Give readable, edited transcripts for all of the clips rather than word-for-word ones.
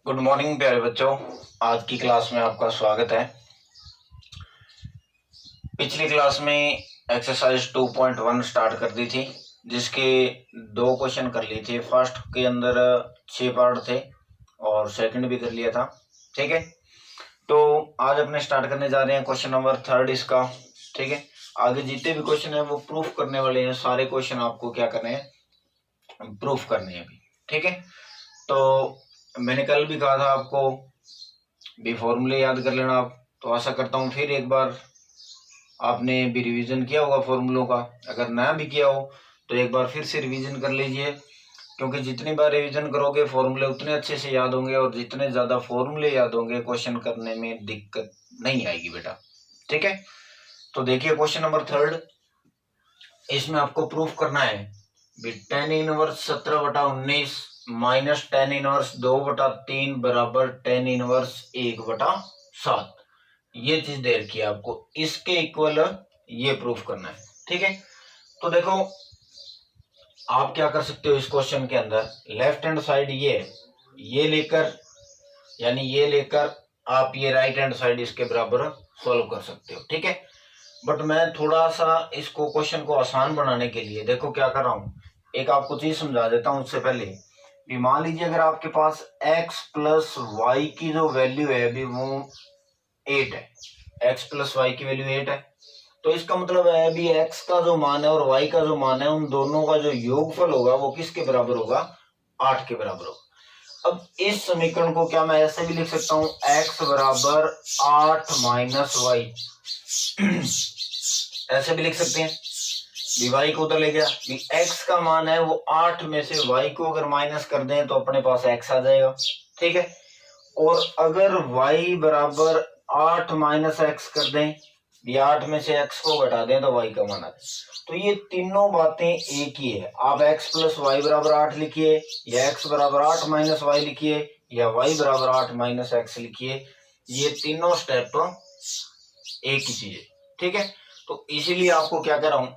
Good morning प्यारे बच्चों। आज की क्लास में आपका स्वागत है। पिछली क्लास में एक्सरसाइज 2.1 स्टार्ट कर दी थी, जिसके दो क्वेश्चन कर लिए थे। फर्स्ट के अंदर 6 पार्ट थे और सेकंड भी कर लिया था। ठीक है, तो आज अपने स्टार्ट करने जा रहे हैं क्वेश्चन नंबर 3 इसका। ठीक है, आगे जितने भी क्वेश्चन है वो प्रूफ करने वाले हैं। सारे क्वेश्चन आपको क्या करने हैं, प्रूफ करने हैं अभी। ठीक है, तो मैंने कल भी कहा था आपको भी फॉर्मूले याद कर लेना आप। तो आशा करता हूँ फिर एक बार आपने भी रिवीजन किया होगा फॉर्मूलों का। अगर ना भी किया हो तो एक बार फिर से रिवीजन कर लीजिए, क्योंकि जितनी बार रिवीजन करोगे फॉर्मूले उतने अच्छे से याद होंगे, और जितने ज़्यादा फॉर्मूले याद होंगे क्वेश्चन करने में दिक्कत नहीं आएगी बेटा। ठीक है, तो देखिए क्वेश्चन नंबर 3। इसमें आपको प्रूफ करना है भी tan inverse 17/19 minus tan inverse 2/3 बराबर tan इनवर्स 1/7। ये चीज दे रखी है आपको, इसके इक्वल ये प्रूफ करना है। ठीक है, तो देखो आप क्या कर सकते हो इस क्वेश्चन के अंदर, लेफ्ट हैंड साइड ये लेकर, यानी ये लेकर आप ये राइट हैंड साइड इसके बराबर सॉल्व कर सकते हो। ठीक है, बट मैं थोड़ा सा इसको क्वेश्चन को आसान बनाने के लिए देखो क्या कर रहा हूं, एक आपको चीज समझा देता हूं। उससे पहले भी मान लीजिए अगर आपके पास x प्लस वाई की जो वैल्यू है अभी वो 8 है, x प्लस वाई की वैल्यू 8 है, तो इसका मतलब है अभी x का जो मान है और y का जो मान है उन दोनों का जो योगफल होगा वो किसके बराबर होगा, 8 के बराबर होगा। अब इस समीकरण को क्या मैं ऐसे भी लिख सकता हूं, x बराबर 8 माइनस वाई ऐसे भी लिख सकते हैं। y को उधर ले गया, x का मान है वो 8 में से y को अगर माइनस कर दें तो अपने पास x आ जाएगा। ठीक है, और अगर y बराबर 8 माइनस एक्स कर दें, ये 8 में से x को घटा दें तो y का मान आ जाए। तो ये तीनों बातें एक ही है। आप x प्लस वाई बराबर 8 लिखिए, या x बराबर 8 माइनस वाई लिखिए, या y बराबर 8 माइनस एक्स लिखिए, ये तीनों स्टेप एक ही चीज है। ठीक है, तो इसीलिए आपको क्या कह रहा हूं,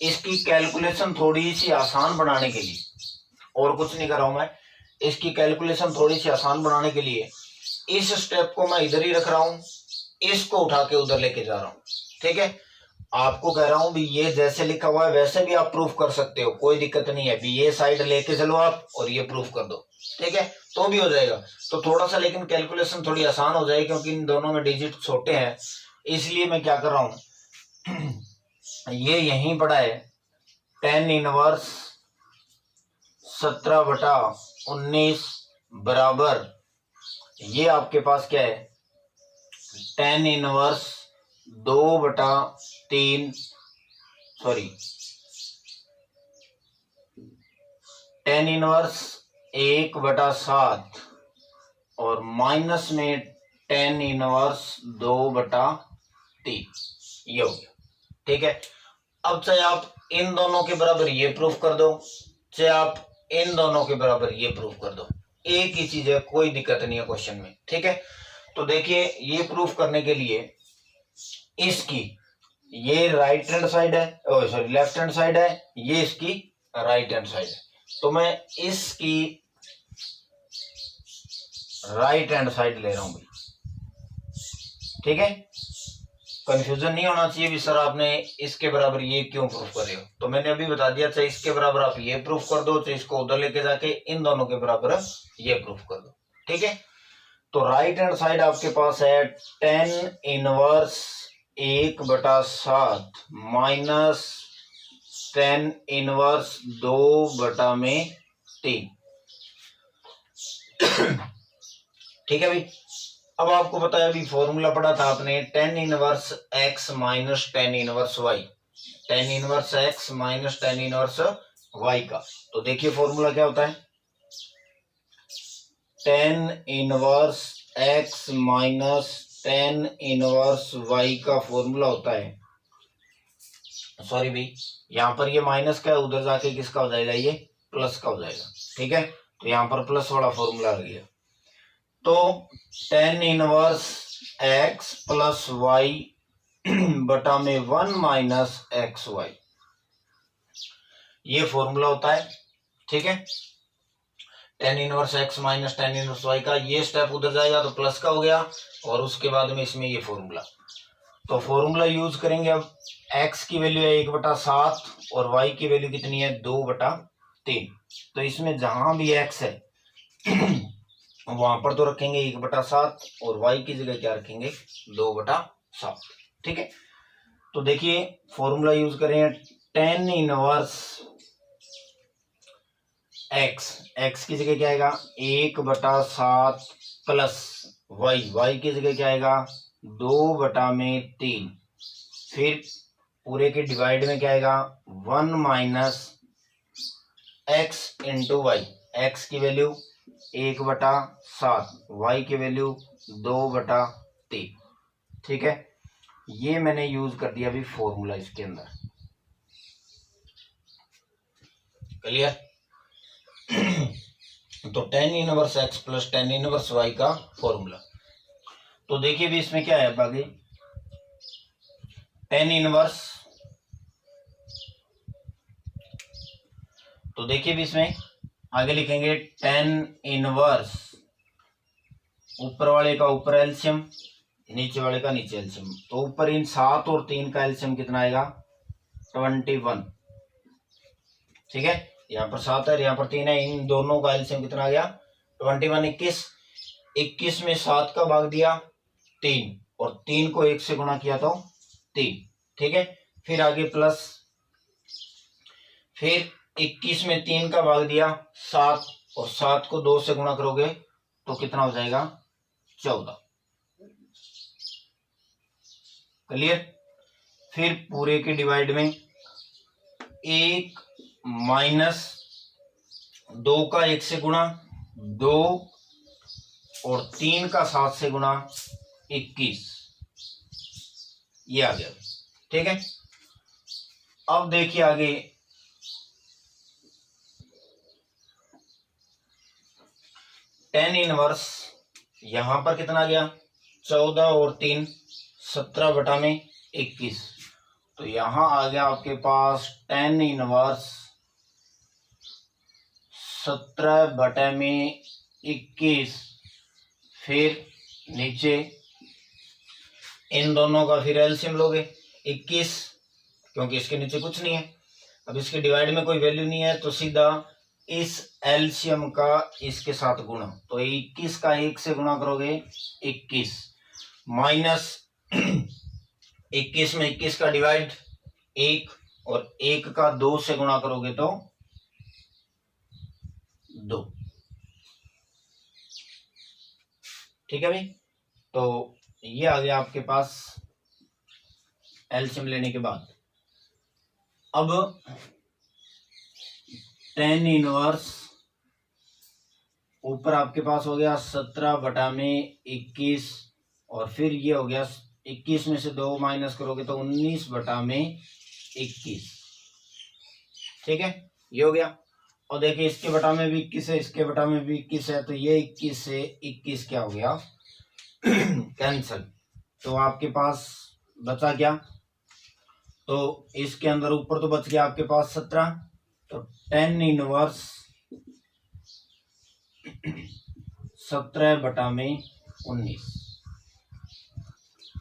इसकी कैलकुलेशन थोड़ी सी आसान बनाने के लिए, और कुछ नहीं कर रहा हूं मैं, इसकी कैलकुलेशन थोड़ी सी आसान बनाने के लिए इस स्टेप को मैं इधर ही रख रहा हूं, इसको उठा के उधर लेके जा रहा हूं। ठीक है, आपको कह रहा हूं भी ये जैसे लिखा हुआ है वैसे भी आप प्रूफ कर सकते हो, कोई दिक्कत नहीं है। भी ये साइड लेके चलो आप और ये प्रूफ कर दो, ठीक है, तो भी हो जाएगा। तो थोड़ा सा लेकिन कैलकुलेशन थोड़ी आसान हो जाएगी, क्योंकि इन दोनों में डिजिट छोटे हैं, इसलिए मैं क्या कर रहा हूं, ये यहीं पड़ा है tan इनवर्स 17/19 बराबर, ये आपके पास क्या है, tan inverse 2/3 sorry tan inverse 1/7 और माइनस में tan इनवर्स 2/3, ये हो गया। ठीक है, अब चाहे आप इन दोनों के बराबर ये प्रूफ कर दो, चाहे आप इन दोनों के बराबर ये प्रूफ कर दो, एक ही चीज है, कोई दिक्कत नहीं है क्वेश्चन में। ठीक है, तो देखिए ये प्रूफ करने के लिए इसकी ये राइट हैंड साइड है, सॉरी लेफ्ट हैंड साइड है, ये इसकी राइट हैंड साइड है, तो मैं इसकी राइट हैंड साइड ले रहा हूं भाई। ठीक है, कंफ्यूजन नहीं होना चाहिए भी सर आपने इसके बराबर ये क्यों प्रूफ कर रहे हो, तो मैंने अभी बता दिया, चाहे इसके बराबर आप ये प्रूफ कर दो, चाहे इसको उधर लेके जाके इन दोनों के बराबर ये प्रूफ कर दो। ठीक है, तो राइट हैंड साइड आपके पास है tan inverse 1/7 minus tan inverse 2/3। ठीक है भाई, अब आपको पता है अभी फॉर्मूला पढ़ा था आपने, tan inverse x minus tan inverse y, tan inverse x minus tan inverse y का। तो देखिए फॉर्मूला क्या होता है, tan inverse x minus tan inverse y का फॉर्मूला होता है, सॉरी भाई यहां पर ये माइनस का है, उधर जाके किसका हो जाएगा, ये प्लस का हो जाएगा। ठीक है, तो यहां पर प्लस वाला फॉर्मूला आ गया, तो tan inverse x plus y बटा में 1 माइनस एक्स वाई, ये फॉर्मूला होता है। ठीक है, tan inverse x minus tan inverse y का, ये स्टेप उधर जाएगा तो प्लस का हो गया, और उसके बाद में इसमें ये फॉर्मूला। तो फॉर्मूला यूज करेंगे। अब x की वैल्यू है 1/7 और y की वैल्यू कितनी है 2/3। तो इसमें जहां भी x है वहां पर तो रखेंगे 1/7 और y की जगह क्या रखेंगे 2/7। ठीक है, तो देखिए फॉर्मूला यूज करें, टेन इनवर्स x की जगह क्या आएगा 1/7 प्लस y की जगह क्या आएगा 2/3। फिर पूरे के डिवाइड में क्या आएगा 1 minus x into y. X की वैल्यू 1/7, y की वैल्यू 2/3। ठीक है, ये मैंने यूज कर दिया अभी फॉर्मूला इसके अंदर। क्लियर? तो tan inverse x plus tan inverse y का फॉर्मूला। तो देखिए भी इसमें क्या है आगे, टेन इनवर्स, तो देखिए भी इसमें आगे लिखेंगे टेन इनवर्स, ऊपर वाले का ऊपर एलसीएम, नीचे वाले का नीचे एलसीएम। तो ऊपर इन 7 और 3 का एलसीएम कितना आएगा 21। ठीक है, यहाँ पर 7 है, यहाँ पर 3 है, इन दोनों का एलसीएम कितना आ गया 21। 21 में 7 का भाग दिया 3 और 3 को 1 से गुणा किया तो 3। ठीक है, फिर आगे प्लस, फिर 21 में 3 का भाग दिया 7 और 7 को 2 से गुणा करोगे तो कितना हो जाएगा 14। क्लियर? फिर पूरे के डिवाइड में 1 माइनस 2 का 1 से गुणा 2 और 3 का 7 से गुणा 21, ये आ गया। ठीक है, अब देखिए आगे टेन इनवर्स, यहां पर कितना आ गया 14 और 3 17/21। तो यहां आ गया आपके पास टेन इनवर्स 17/21। फिर नीचे इन दोनों का फिर एलसीएम लोगे 21, क्योंकि इसके नीचे कुछ नहीं है। अब इसके डिवाइड में कोई वैल्यू नहीं है तो सीधा इस एलसीएम का इसके साथ गुणा। तो 21 का 1 से गुणा करोगे 21 माइनस 21 में 21 का डिवाइड 1 और 1 का 2 से गुणा करोगे तो 2। ठीक है भाई, तो ये आ गया आपके पास एलसीएम लेने के बाद। अब टेन इनवर्स ऊपर आपके पास हो गया 17/21 और फिर ये हो गया 21 में से 2 माइनस करोगे तो 19/21। ठीक है, ये हो गया। और देखिए इसके बटा में भी 21 है, इसके बटा में भी 21 है, तो ये 21 से 21 क्या हो गया कैंसल। तो आपके पास बचा क्या, तो इसके अंदर ऊपर तो बच गया आपके पास 17। तो टेन इनवर्स 17/19,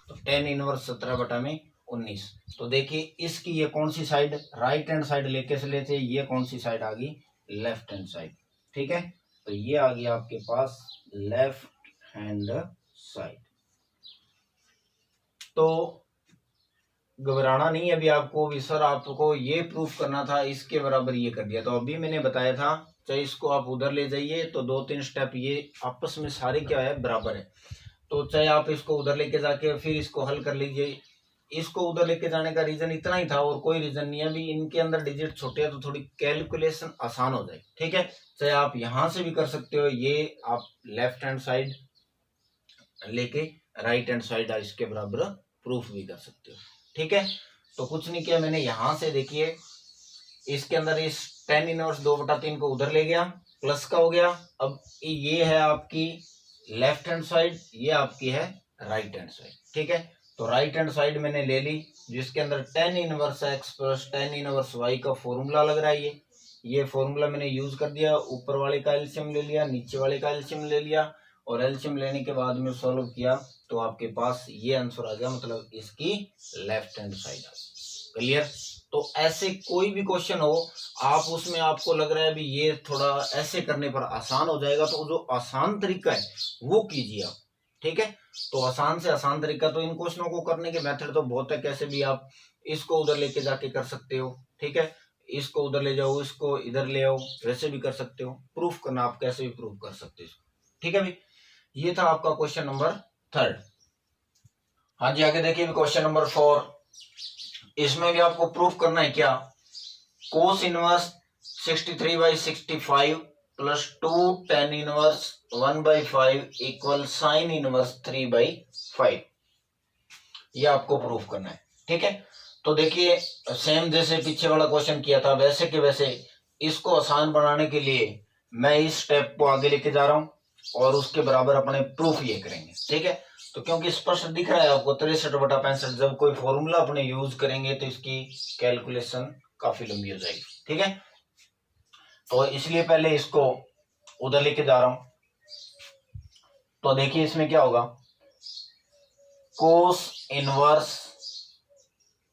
तो टेन इनवर्स 17/19। तो देखिए इसकी ये कौन सी साइड, राइट हैंड साइड लेके चले थे, ये कौन सी साइड आ गई लेफ्ट हैंड साइड। ठीक है, तो ये आ गया आपके पास लेफ्ट हैंड साइड। तो घबराना नहीं अभी आपको भी, सर आपको ये प्रूफ करना था इसके बराबर ये कर दिया। तो अभी मैंने बताया था चाहे इसको आप उधर ले जाइए तो 2-3 स्टेप ये आपस में सारे क्या है बराबर है। तो चाहे आप इसको उधर लेके जाके फिर इसको हल कर लीजिए। इसको उधर लेके जाने का रीजन इतना ही था और कोई रीजन नहीं है। अभी इनके अंदर डिजिट छोटे हैं तो थोड़ी कैलकुलेशन आसान हो जाए। ठीक है, चाहे आप यहां से भी कर सकते हो, ये आप लेफ्ट हैंड साइड लेके राइट हैंड साइड इसके बराबर प्रूफ भी कर सकते हो। ठीक है, तो कुछ नहीं किया मैंने, यहां से देखिए इसके अंदर इस टेन इनवर्स 2/3 को उधर ले गया, प्लस का हो गया। अब ये है आपकी लेफ्ट हैंड साइड, ये आपकी है राइट हैंड साइड। ठीक है, तो राइट हैंड साइड मैंने ले ली जिसके अंदर tan inverse x plus tan inverse y का फॉर्मूला लग रहा है ये। ये फॉर्मूला मैंने यूज कर दिया, ऊपर वाले का एलसीएम ले लिया, नीचे वाले का एलसीएम ले लिया, और एलसीएम लेने के बाद में सॉल्व किया तो आपके पास ये आंसर आ गया, मतलब इसकी लेफ्ट हैंड साइड आ गई। क्लियर? तो ऐसे कोई भी क्वेश्चन हो, आप उसमें आपको लग रहा है भी ये थोड़ा ऐसे करने पर आसान हो जाएगा, तो जो आसान तरीका है वो कीजिए आप। ठीक है? तो आसान से आसान तरीका, तो इन क्वेश्चनों को करने के मेथड तो बहुत है, कैसे भी आप इसको उधर लेके जाके कर सकते हो। ठीक है? इसको उधर ले जाओ, इसको इधर ले आओ, वैसे भी कर सकते हो। प्रूफ करना आप कैसे भी प्रूफ कर सकते हो इसको। ठीक है भाई, ये था आपका क्वेश्चन नंबर 3। हाँ जी, आगे देखिए क्वेश्चन नंबर 4। इसमें भी आपको प्रूफ करना है क्या, cos inverse 63/65 plus 2 tan inverse 1/5 equal sine inverse 3/5। ये आपको प्रूफ करना है। ठीक है? तो देखिए, सेम जैसे पीछे वाला क्वेश्चन किया था वैसे के वैसे इसको आसान बनाने के लिए मैं इस स्टेप को आगे लेके जा रहा हूं, और उसके बराबर अपने प्रूफ ये करेंगे। ठीक है? तो क्योंकि स्पष्ट दिख रहा है आपको 63/65, जब कोई फॉर्मूला अपने यूज करेंगे तो इसकी कैलकुलेशन काफी लंबी हो जाएगी। ठीक है? तो इसलिए पहले इसको उधर लेके जा रहा हूं। तो देखिए इसमें क्या होगा, कोस इनवर्स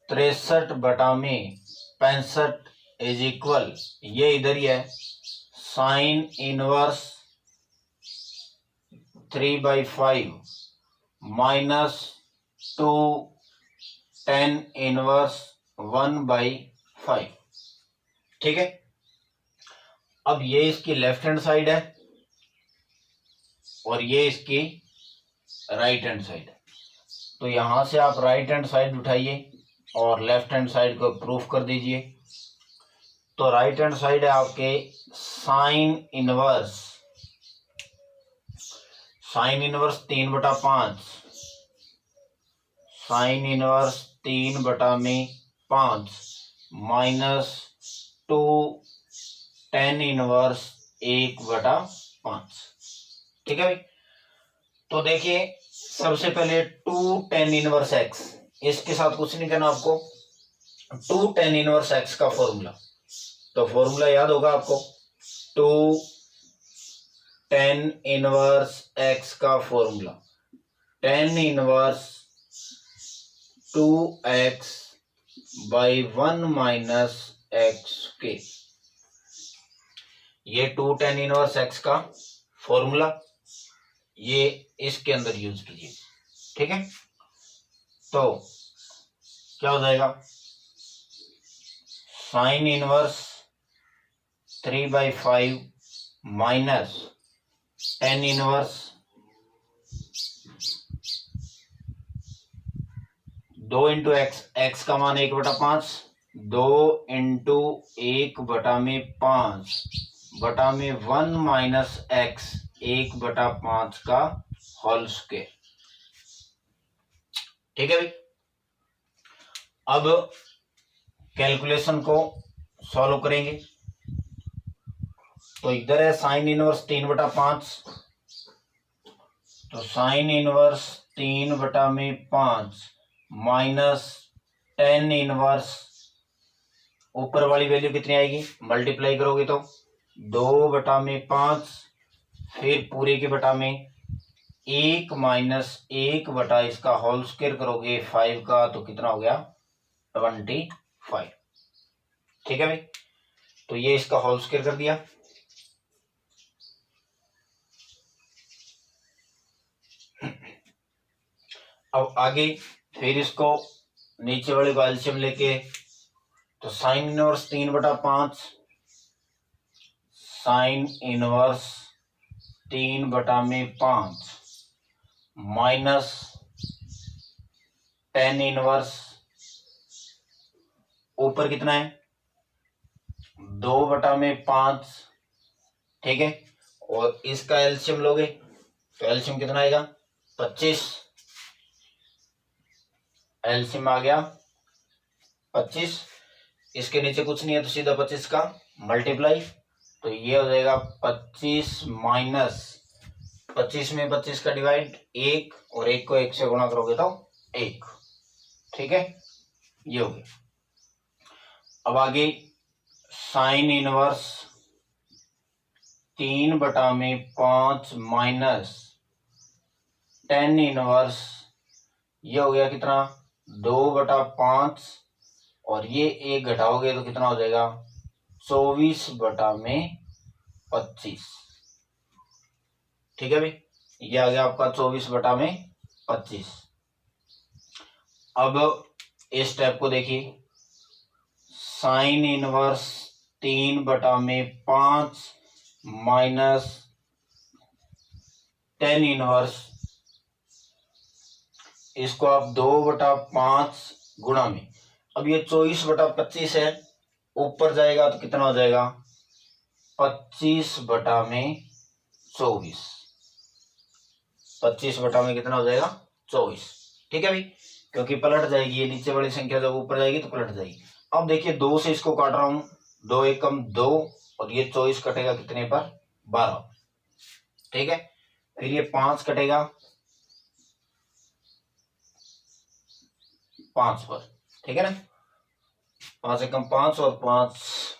63/65 इज इक्वल, ये इधर ही है, sine inverse 3/5 minus 2 tan inverse 1/5। ठीक है? अब ये इसकी लेफ्ट हैंड साइड है और ये इसकी राइट हैंड साइड है। तो यहां से आप राइट हैंड साइड उठाइए और लेफ्ट हैंड साइड को प्रूफ कर दीजिए। तो राइट हैंड साइड है आपके sine inverse 3/5, sine inverse 3/5 minus 2 tan inverse 1/5। ठीक है भाई? तो देखिए सबसे पहले 2 tan इनवर्स x, इसके साथ कुछ नहीं करना आपको, 2 tan इनवर्स x का फॉर्मूला, तो फॉर्मूला याद होगा आपको, 2 tan इनवर्स x का formula, tan inverse 2x by 1 minus x के, ये 2 tan इनवर्स x का फॉर्मूला, ये इसके अंदर यूज कीजिए। ठीक है? तो क्या हो जाएगा, sine inverse 3/5 minus tan inverse 2 into x, x का मान 1/5, 2 इंटू 1/5 बटा में 1 माइनस एक्स 1/5 का होल स्क्वायर। ठीक है भाई? अब कैलकुलेशन को सॉल्व करेंगे। तो इधर है साइन इनवर्स 3/5, तो sine inverse 3/5 minus tan inverse, ऊपर वाली वैल्यू कितनी आएगी, मल्टीप्लाई करोगे तो 2/5, फिर पूरे के बटा में 1 माइनस 1 बटा इसका होल स्क्वायर करोगे 5 का, तो कितना हो गया 25। ठीक है भाई? तो ये इसका होल स्क्वायर कर दिया। अब आगे फिर इसको नीचे वाले को एलसीएम लेके, तो sine inverse 3/5, sine inverse 3/5 minus tan inverse, ऊपर कितना है 2/5। ठीक है? और इसका एलसीएम लोगे तो एलसीएम कितना आएगा 25, एलसीएम आ गया 25, इसके नीचे कुछ नहीं है तो सीधा 25 का मल्टीप्लाई, तो ये हो जाएगा 25 माइनस 25 में 25 का डिवाइड 1, और 1 को 1 से गुणा करोगे तो 1। ठीक है? ये हो गया। अब आगे sine inverse 3/5 minus tan inverse, ये हो गया कितना 2/5, और ये 1 घटाओगे तो कितना हो जाएगा 24/25। ठीक है भाई, ये आ गया आपका 24/25। अब इस स्टेप को देखिए, sine inverse 3/5 minus tan inverse, इसको आप 2/5 गुणा में, अब ये 24/25 है, ऊपर जाएगा तो कितना हो जाएगा 25/24। 25 कितना हो जाएगा 24। ठीक है भाई, क्योंकि पलट जाएगी, ये नीचे वाली संख्या जब ऊपर जाएगी तो पलट जाएगी। अब देखिए 2 से इसको काट रहा हूं, 2 एकम 2, और ये 24 कटेगा कितने पर 12। ठीक है, फिर ये 5 कटेगा 5 पर। ठीक है ना, 5 एकम 5 और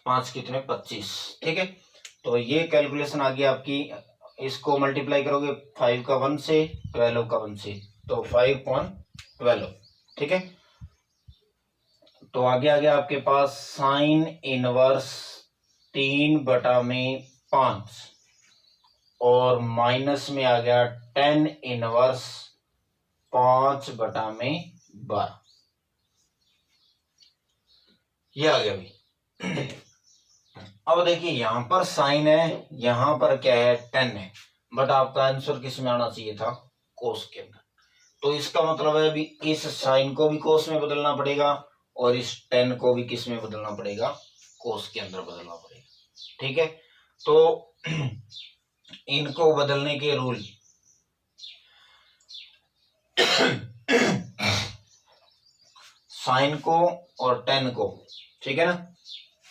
5 कितने 25। ठीक है, तो ये कैलकुलेशन आ गया आपकी। इसको मल्टीप्लाई करोगे 5 का 1 से, 12 का 1 से, तो 5/12। ठीक है, तो आगे आ गया आपके पास साइन इनवर्स 3/5 और माइनस में आ गया टेन इनवर्स 5/12। ये आ गया भाई। अब देखिए यहां पर साइन है, यहां पर क्या है 10 है, बट आपका आंसर किस में आना चाहिए था कोस के अंदर। तो इसका मतलब है अभी इस साइन को भी कोस में बदलना पड़ेगा और इस 10 को भी किस में बदलना पड़ेगा कोस के अंदर बदलना पड़ेगा। ठीक है, तो इनको बदलने के रूल साइन को और 10 को, ठीक है ना,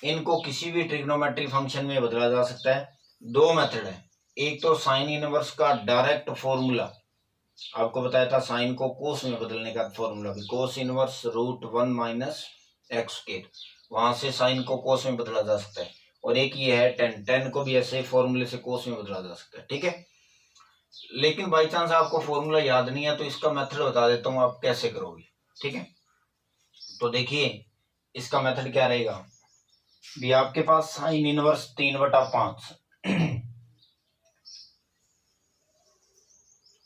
इनको किसी भी ट्रिग्नोमेट्री फंक्शन में बदला जा सकता है। 2 मेथड है, एक तो साइन इनवर्स का डायरेक्ट फॉर्मूला, आपको बताया था साइन को कोस में बदलने का फॉर्मूला भी, cos inverse √1 minus x square, वहां से साइन को कोस में बदला जा सकता है। और एक ये है 10 को भी ऐसे फॉर्मूले से कोस में बदला जा सकता है। ठीक है, लेकिन बाई चांस आपको फॉर्मूला याद नहीं है तो इसका मेथड बता देता हूं आप कैसे करोगे। ठीक है, तो देखिए इसका मेथड क्या रहेगा भी, आपके पास साइन इनवर्स 3/5,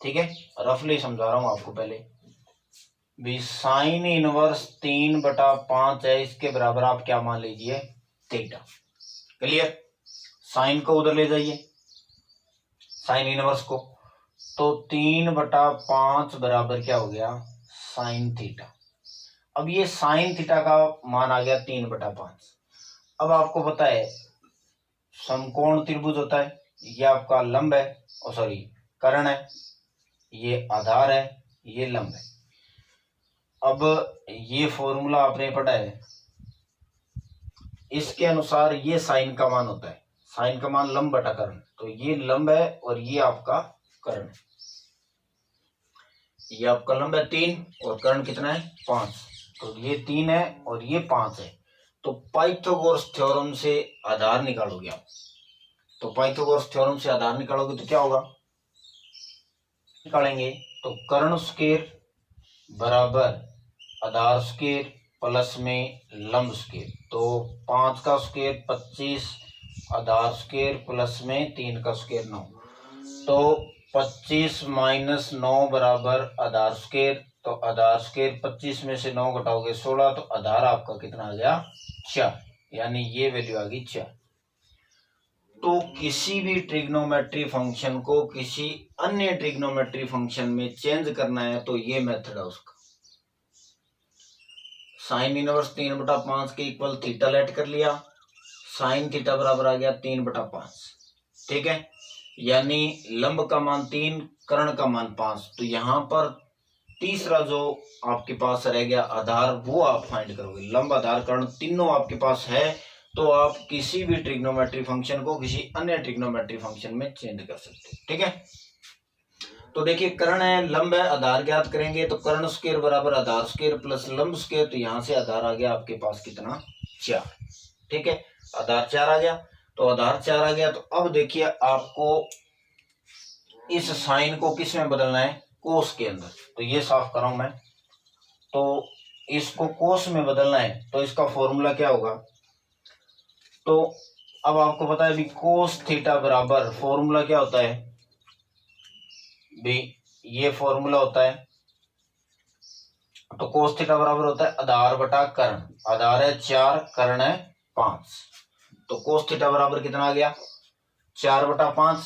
ठीक है, रफली समझा रहा हूं आपको पहले भी, साइन इनवर्स 3/5 है, इसके बराबर आप क्या मान लीजिए थीटा। क्लियर, साइन को उधर ले जाइए, साइन इनवर्स को, तो 3/5 बराबर क्या हो गया साइन थीटा। अब ये साइन थीटा का मान आ गया 3/5। अब आपको पता है समकोण त्रिभुज होता है, ये आपका लंब है, और सॉरी कर्ण है, ये आधार है, ये लंब है। अब ये फॉर्मूला आपने पढ़ा है, इसके अनुसार ये साइन का मान होता है, साइन का मान लंब बटा कर्ण, तो ये लंब है और ये आपका कर्ण है। ये आपका लंब है 3 और कर्ण कितना है 5, तो ये 3 है और ये 5 है। तो पाइथागोरस थ्योरम से आधार निकालोगे आप, तो पाइथागोरस थ्योरम से आधार निकालोगे तो क्या होगा, निकालेंगे तो कर्ण स्क्वायर बराबर आधार स्क्वायर प्लस में लंब स्क्वायर, तो 5 का स्क्वायर 25, आधार स्क्वायर प्लस में 3 का स्क्वायर 9, तो 25 माइनस 9 बराबर आधार स्क्वायर, तो आधार स्क्वायर 25 में से 9 घटाओगे 16, तो आधार आपका कितना आ गया 4, यानी ये वैल्यू आ गई 4। तो किसी भी ट्रिग्नोमेट्री फंक्शन को किसी अन्य ट्रिग्नोमेट्री फंक्शन में चेंज करना है तो ये मेथड है उसका। साइन इनवर्स 3/5 के इक्वल थीटा लेट कर लिया, साइन थीटा बराबर आ गया 3/5। ठीक है, यानी लंब का मान 3, कर्ण का मान 5, तो यहां पर तीसरा जो आपके पास रह गया आधार, वो आप फाइंड करोगे। लंब आधार कर्ण तीनों आपके पास है, तो आप किसी भी ट्रिग्नोमेट्री फंक्शन को किसी अन्य ट्रिग्नोमेट्री फंक्शन में चेंज कर सकते हैं। ठीक है, तो देखिए कर्ण है, लंब है, आधार ज्ञात करेंगे तो कर्ण स्क्वायर बराबर आधार स्क्वायर प्लस लंब स्क्वायर, तो यहां से आधार आ गया आपके पास कितना 4। ठीक है, आधार 4 आ गया। तो आधार 4 आ गया, तो अब देखिए आपको इस साइन को किस में बदलना है, कोस के अंदर। तो ये साफ कर रहा हूं मैं, तो इसको कोस में बदलना है, तो इसका फॉर्मूला क्या होगा। तो अब आपको पता है भी कोस थीटा बराबर, फॉर्मूला क्या होता है भी, ये फॉर्मूला होता है, तो कोस थीटा बराबर होता है आधार बटा कर्ण। आधार है 4, कर्ण है 5, तो कोस थीटा बराबर कितना आ गया 4/5।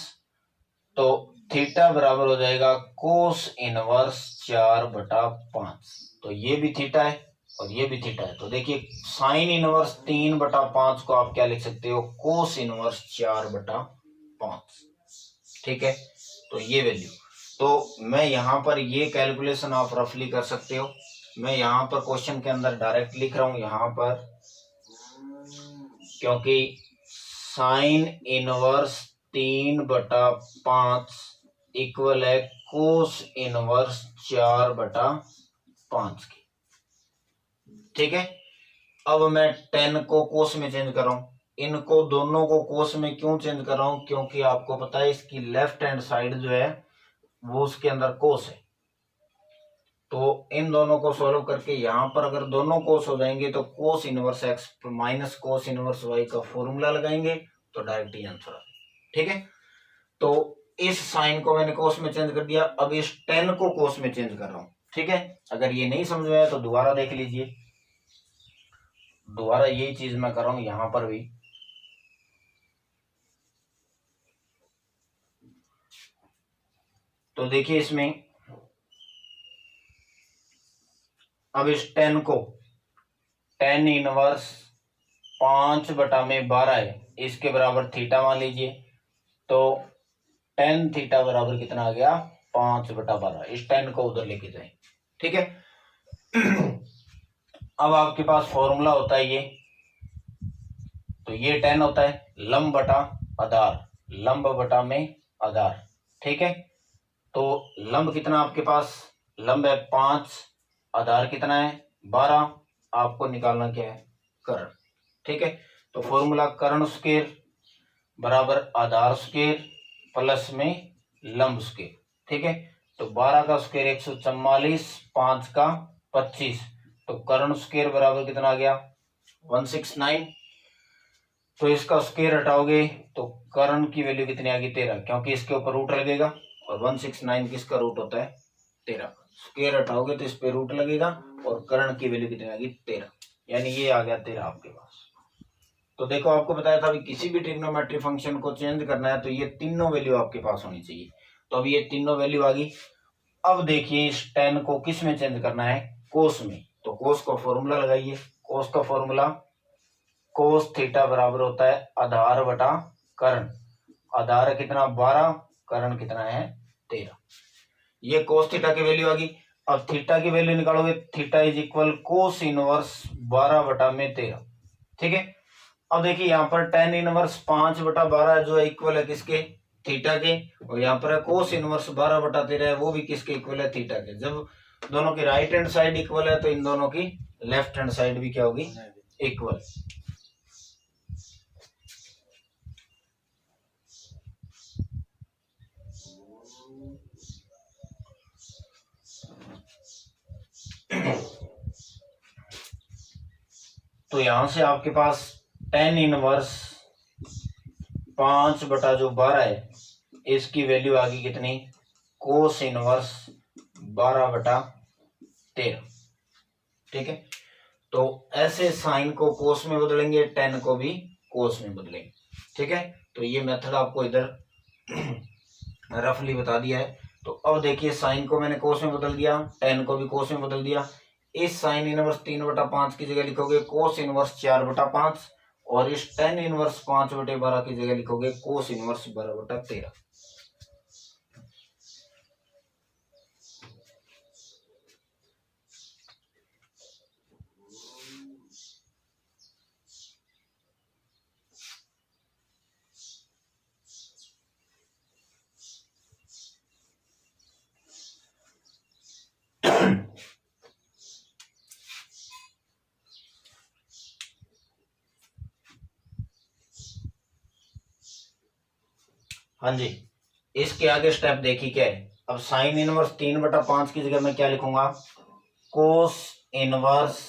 तो थीटा बराबर हो जाएगा कोस इनवर्स 4/5। तो ये भी थीटा है और ये भी थीटा है। तो देखिए साइन इनवर्स 3/5 को आप क्या लिख सकते हो, कोस इनवर्स 4/5। ठीक है, तो ये वैल्यू, तो मैं यहां पर ये कैलकुलेशन आप रफली कर सकते हो। मैं यहां पर क्वेश्चन के अंदर डायरेक्ट लिख रहा हूं यहां पर, क्योंकि साइन इनवर्स 3/5 इक्वल है कोस इनवर्स 4/5 की। ठीक है, अब मैं 10 को कोस में चेंज कर रहा हूं, इनको दोनों को कोस में क्यों चेंज कर रहा हूं, क्योंकि आपको पता है इसकी लेफ्ट हैंड साइड जो है वो उसके अंदर कोस है। तो इन दोनों को सॉल्व करके यहां पर अगर दोनों कोस हो जाएंगे तो cos inverse x minus cos inverse y का फॉर्मूला लगाएंगे तो डायरेक्ट ही आंसर आ। ठीक है, तो इस साइन को मैंने कोस में चेंज कर दिया, अब इस 10 को कोस में चेंज कर रहा हूं। ठीक है, अगर ये नहीं समझ में आया तो दोबारा देख लीजिए, दोबारा यही चीज मैं कर रहा हूं यहां पर भी। तो देखिए इसमें अब इस 10 को 10 इनवर्स 5/12 है, इसके बराबर थीटा मान लीजिए। तो 10 थीटा बराबर कितना आ गया 5/12। इस 10 को उधर लेके जाए। ठीक है, अब आपके पास फॉर्मूला होता है ये, तो ये 10 होता है लंब बटा आधार, लंब बटा में आधार। ठीक है, तो लंब कितना आपके पास, लंब है 5, आधार कितना है 12, आपको निकालना क्या है कर्ण। ठीक है, तो फॉर्मूला कर्ण स्क्वायर बराबर आधार स्क्वायर प्लस में लंब स्क्वायर। ठीक है, तो 12 का स्क्वायर 144, 5 का 25, तो कर्ण स्क्वायर बराबर कितना आ गया 169। तो इसका स्क्वायर हटाओगे तो कर्ण की वैल्यू कितनी आ गई 13, क्योंकि इसके ऊपर रूट लगेगा और 169 किसका रूट होता है 13। स्क्वायर हटाओगे तो इस पे रूट लगेगा और कर्ण की वैल्यू कितनी आ गई 13, यानी ये आ गया 13 आपके पास। तो देखो आपको बताया था किसी भी ट्रिग्नोमेट्री फंक्शन को चेंज करना है तो ये तीनों वैल्यू आपके पास होनी चाहिए। तो अब ये तीनों वैल्यू आ गई। अब देखिए इस 10 को किस में चेंज करना है, कोस में। तो कोस का फॉर्मूला लगाइए, कोस का फॉर्मूला कोस थीटा बराबर होता है आधार बटा कर्ण। आधार कितना 12, कर्ण कितना है 13। ये कोस थीटा की वैल्यू आ गई। अब थीटा की वैल्यू निकालोगे, theta is equal cos inverse 12/13। ठीक है, अब देखिए यहाँ पर टेन इनवर्स 5/12 जो है इक्वल है किसके थीटा के, और यहाँ पर कोस इनवर्स 12/13 है वो भी किसके इक्वल है थीटा के। जब दोनों की राइट हैंड साइड इक्वल है तो इन दोनों की लेफ्ट हैंड साइड भी क्या होगी इक्वल। तो यहां से आपके पास टेन इनवर्स 5/12 है, इसकी वैल्यू आ गई कितनी कोस इनवर्स 12/13। ठीक है, तो ऐसे साइन को कोस में बदलेंगे, टेन को भी कोस में बदलेंगे। ठीक है, तो ये मेथड आपको इधर रफली बता दिया है। तो अब देखिए साइन को मैंने कोस में बदल दिया, टेन को भी कोस में बदल दिया। इस साइन इनवर्स 3/5 की जगह लिखोगे कोस इनवर्स 4/5, और इस टेन इनवर्स 5/12 की जगह लिखोगे कोस इनवर्स 12/13। हाँ जी, इसके आगे स्टेप देखिए क्या है। अब साइन इनवर्स 3/5 की जगह मैं क्या लिखूंगा, कोस इनवर्स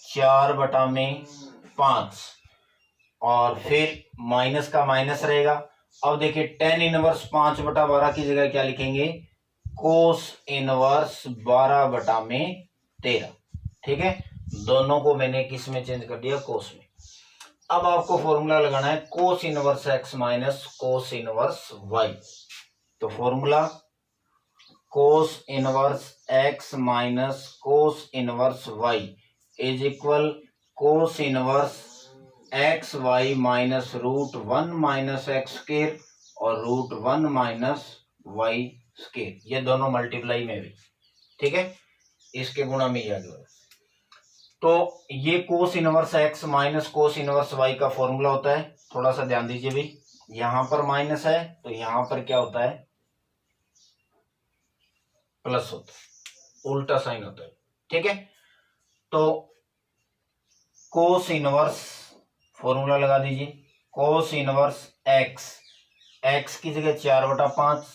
4/5, और फिर माइनस का माइनस रहेगा। अब देखिए टेन इनवर्स 5/12 की जगह क्या लिखेंगे, कोस इनवर्स 12/13। ठीक है, दोनों को मैंने किस में चेंज कर दिया, कोस में। अब आपको फॉर्मूला लगाना है cos inverse x minus cos inverse y. तो formula cos inverse x minus cos inverse y is equal cos inverse x y minus √1 minus x square और √1 माइनस वाई स्क्वायर, ये दोनों मल्टीप्लाई में भी। ठीक है, इसके गुणा में आ गया। तो ये cos inverse x minus cos inverse y का फॉर्मूला होता है। थोड़ा सा ध्यान दीजिए भी, यहां पर माइनस है तो यहां पर क्या होता है, प्लस होता है, उल्टा साइन होता है। ठीक है, तो कोस इनवर्स फॉर्मूला लगा दीजिए, कोस इनवर्स एक्स, एक्स की जगह 4/5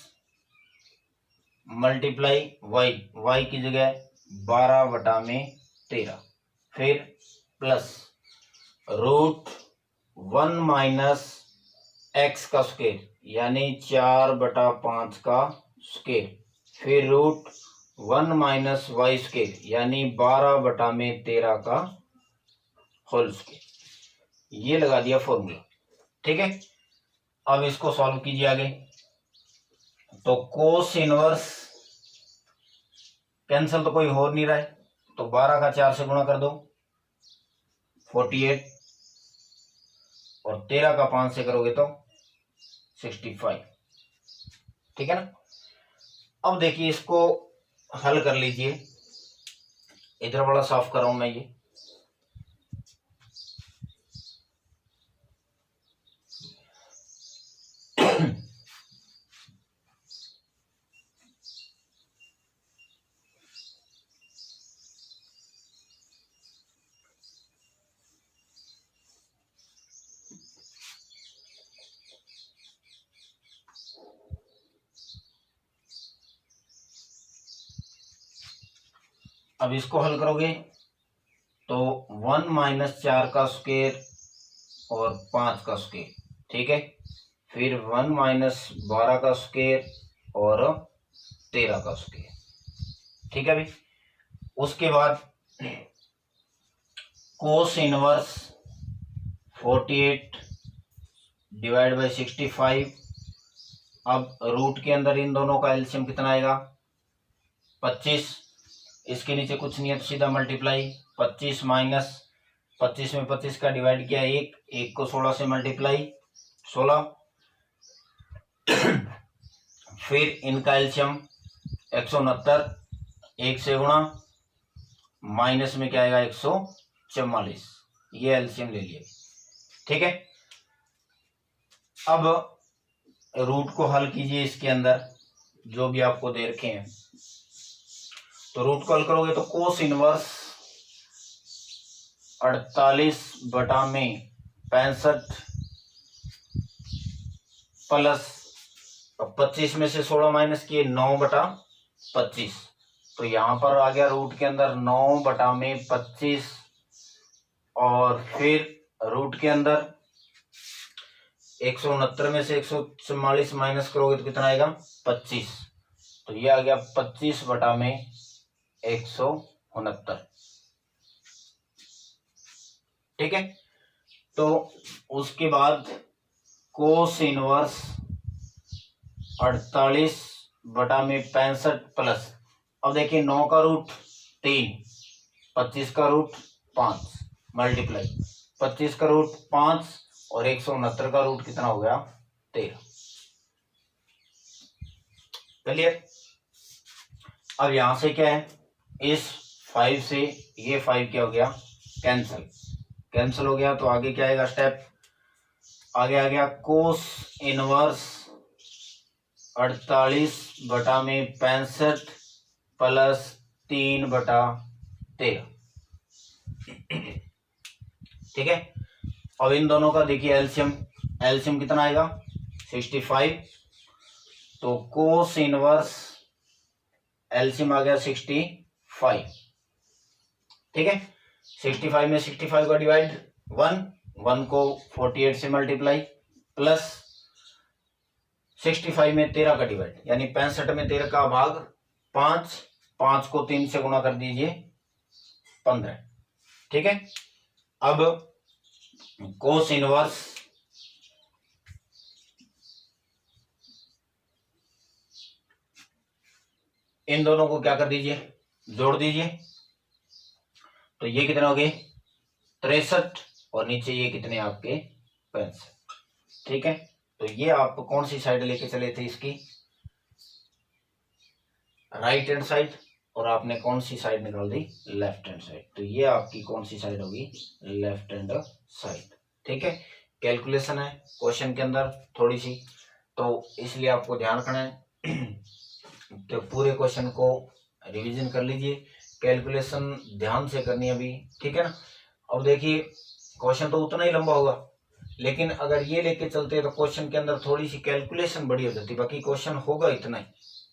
मल्टीप्लाई वाई, वाई की जगह 12/13, फिर प्लस √1 माइनस एक्स का स्क्वायर यानी 4/5 का स्क्वायर, फिर √1 माइनस वाई स्क्वायर यानी 12/13 का होल स्क्वायर। ये लगा दिया फॉर्मूला। ठीक है, अब इसको सॉल्व कीजिए आगे। तो कोस इनवर्स कैंसिल तो कोई हो नहीं रहा है, तो 12 का 4 से गुणा कर दो 48, और 13 का 5 से करोगे तो 65। ठीक है ना। अब देखिए इसको हल कर लीजिए, इधर वाला साफ कर रहा हूं मैं ये। अब इसको हल करोगे तो 1 माइनस 4 का स्क्वायर और 5 का स्क्वायर, ठीक है, फिर 1 माइनस 12 का स्क्वायर और 13 का स्क्वायर। ठीक है भाई, उसके बाद कोस इनवर्स 48 डिवाइड बाई 65। अब रूट के अंदर इन दोनों का एलसीएम कितना आएगा, 25। इसके नीचे कुछ नहीं है तो सीधा मल्टीप्लाई, 25 माइनस 25 में 25 का डिवाइड किया 1 को 16 से मल्टीप्लाई 16, फिर इनका एलसीएम 169, 1 से गुणा, माइनस में क्या आएगा 144, ये एलसीएम ले लिया। ठीक है, अब रूट को हल कीजिए इसके अंदर जो भी आपको दे रखे हैं। तो रूट को हल करोगे तो कोस इनवर्स 48/65 प्लस 25 में से 16 माइनस किए 9/25, तो यहां पर आ गया रूट के अंदर 9/25, और फिर रूट के अंदर 169 में से 144 माइनस करोगे तो कितना आएगा 25, तो ये आ गया 25/169। ठीक है, तो उसके बाद कोस इनवर्स 48/65 प्लस, अब देखिए 9 का रूट 3, 25 का रूट 5 मल्टीप्लाई 25 का रूट 5 और 169 का रूट कितना हो गया 13। क्लियर। अब यहां से क्या है, इस 5 से ये 5 क्या हो गया, कैंसिल हो गया। तो आगे क्या आएगा स्टेप, आगे आ गया कोस इनवर्स 48/65 प्लस 3/13। ठीक है, अब इन दोनों का देखिए एलसीएम कितना आएगा 65, तो कोस इनवर्स एलसीएम आ गया 65, ठीक है। 65 में 65 का डिवाइड 1 को 48 से मल्टीप्लाई, प्लस 65 में 13 का डिवाइड, यानी 65 में 13 का भाग 5 को 3 से गुणा कर दीजिए 15, ठीक है। अब कोस इनवर्स इन दोनों को क्या कर दीजिए, जोड़ दीजिए, तो ये कितने हो गए 63 और नीचे ये कितने आपके 65, ठीक है। तो ये आप कौन सी साइड लेके चले थे, इसकी राइट हैंड साइड, और आपने कौन सी साइड निकाल दी, लेफ्ट हैंड साइड, तो ये आपकी कौन सी साइड होगी, लेफ्ट हैंड साइड, ठीक है। कैलकुलेशन है क्वेश्चन के अंदर थोड़ी सी, तो इसलिए आपको ध्यान रखना है तो पूरे क्वेश्चन को रिवीजन कर लीजिए, कैलकुलेशन ध्यान से करनी है अभी, ठीक है ना। अब देखिए क्वेश्चन तो उतना ही लंबा होगा, लेकिन अगर ये लेके चलते तो क्वेश्चन के अंदर थोड़ी सी कैलकुलेशन बड़ी हो जाती, बाकी क्वेश्चन होगा इतना ही,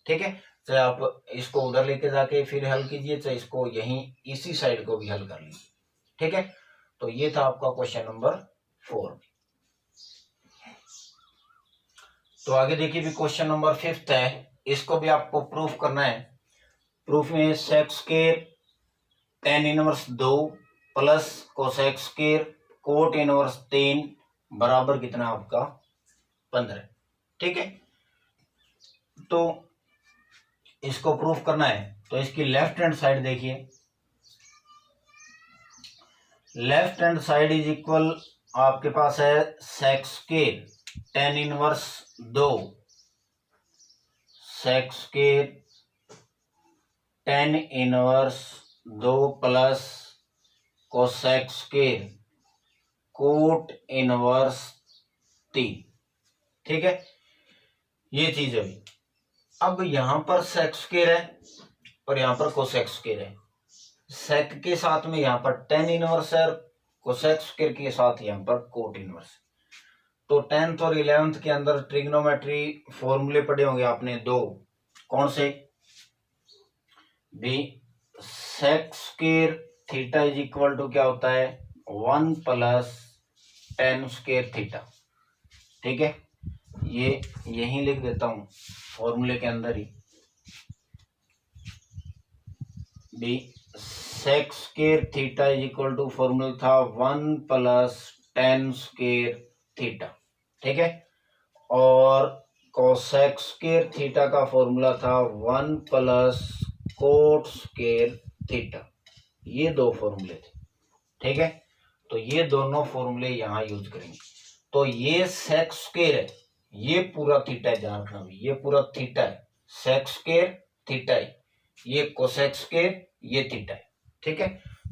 ठीक है। चाहे आप इसको उधर लेके जाके फिर हल कीजिए, चाहे इसको यहीं इसी साइड को भी हल कर लीजिए, ठीक है। तो ये था आपका क्वेश्चन नंबर 4। तो आगे देखिए भी क्वेश्चन नंबर 5 है, इसको भी आपको प्रूफ करना है। प्रूफ में sec square tan inverse 2 plus cosec square cot inverse 3 बराबर कितना आपका 15, ठीक है। तो इसको प्रूफ करना है, तो इसकी लेफ्ट हैंड साइड देखिए, left hand side is equal आपके पास है sec square tan inverse 2 sec square tan inverse 2 plus cosec square cot inverse 3, ठीक है। ये चीज है। अब यहां पर सेक स्क्वायर है और यहां पर कोसेक स्क्वायर है, सेक के साथ में यहां पर tan इनवर्स है, कोसेक स्क्वायर के साथ यहां पर कोट इनवर्स। तो 10th और 11th के अंदर ट्रिग्नोमेट्री फॉर्मूले पढ़े होंगे आपने दो, कौन से भी, sec square theta is equal to क्या होता है 1 प्लस tan स्क्वायर थीटा, ठीक है। ये यहीं लिख देता हूं फॉर्मूले के अंदर ही, भी sec square theta is equal to formula था 1 प्लस tan स्क्वायर थीटा, ठीक है। और कोसेक स्क्वायर थीटा का फॉर्मूला था 1 प्लस कोट स्क्वायर थीटा, ये दो फॉर्मूले थे, ठीक है। तो ये दोनों फॉर्मूले यहां यूज करेंगे। तो ये सेक स्क्वायर है, ये पूरा थीटा है, ध्यान रखना, ये पूरा थीटा है, सेक स्क्वायर थीटा है, ये कोसेक स्क्वायर ये थीटा है, ठीक है।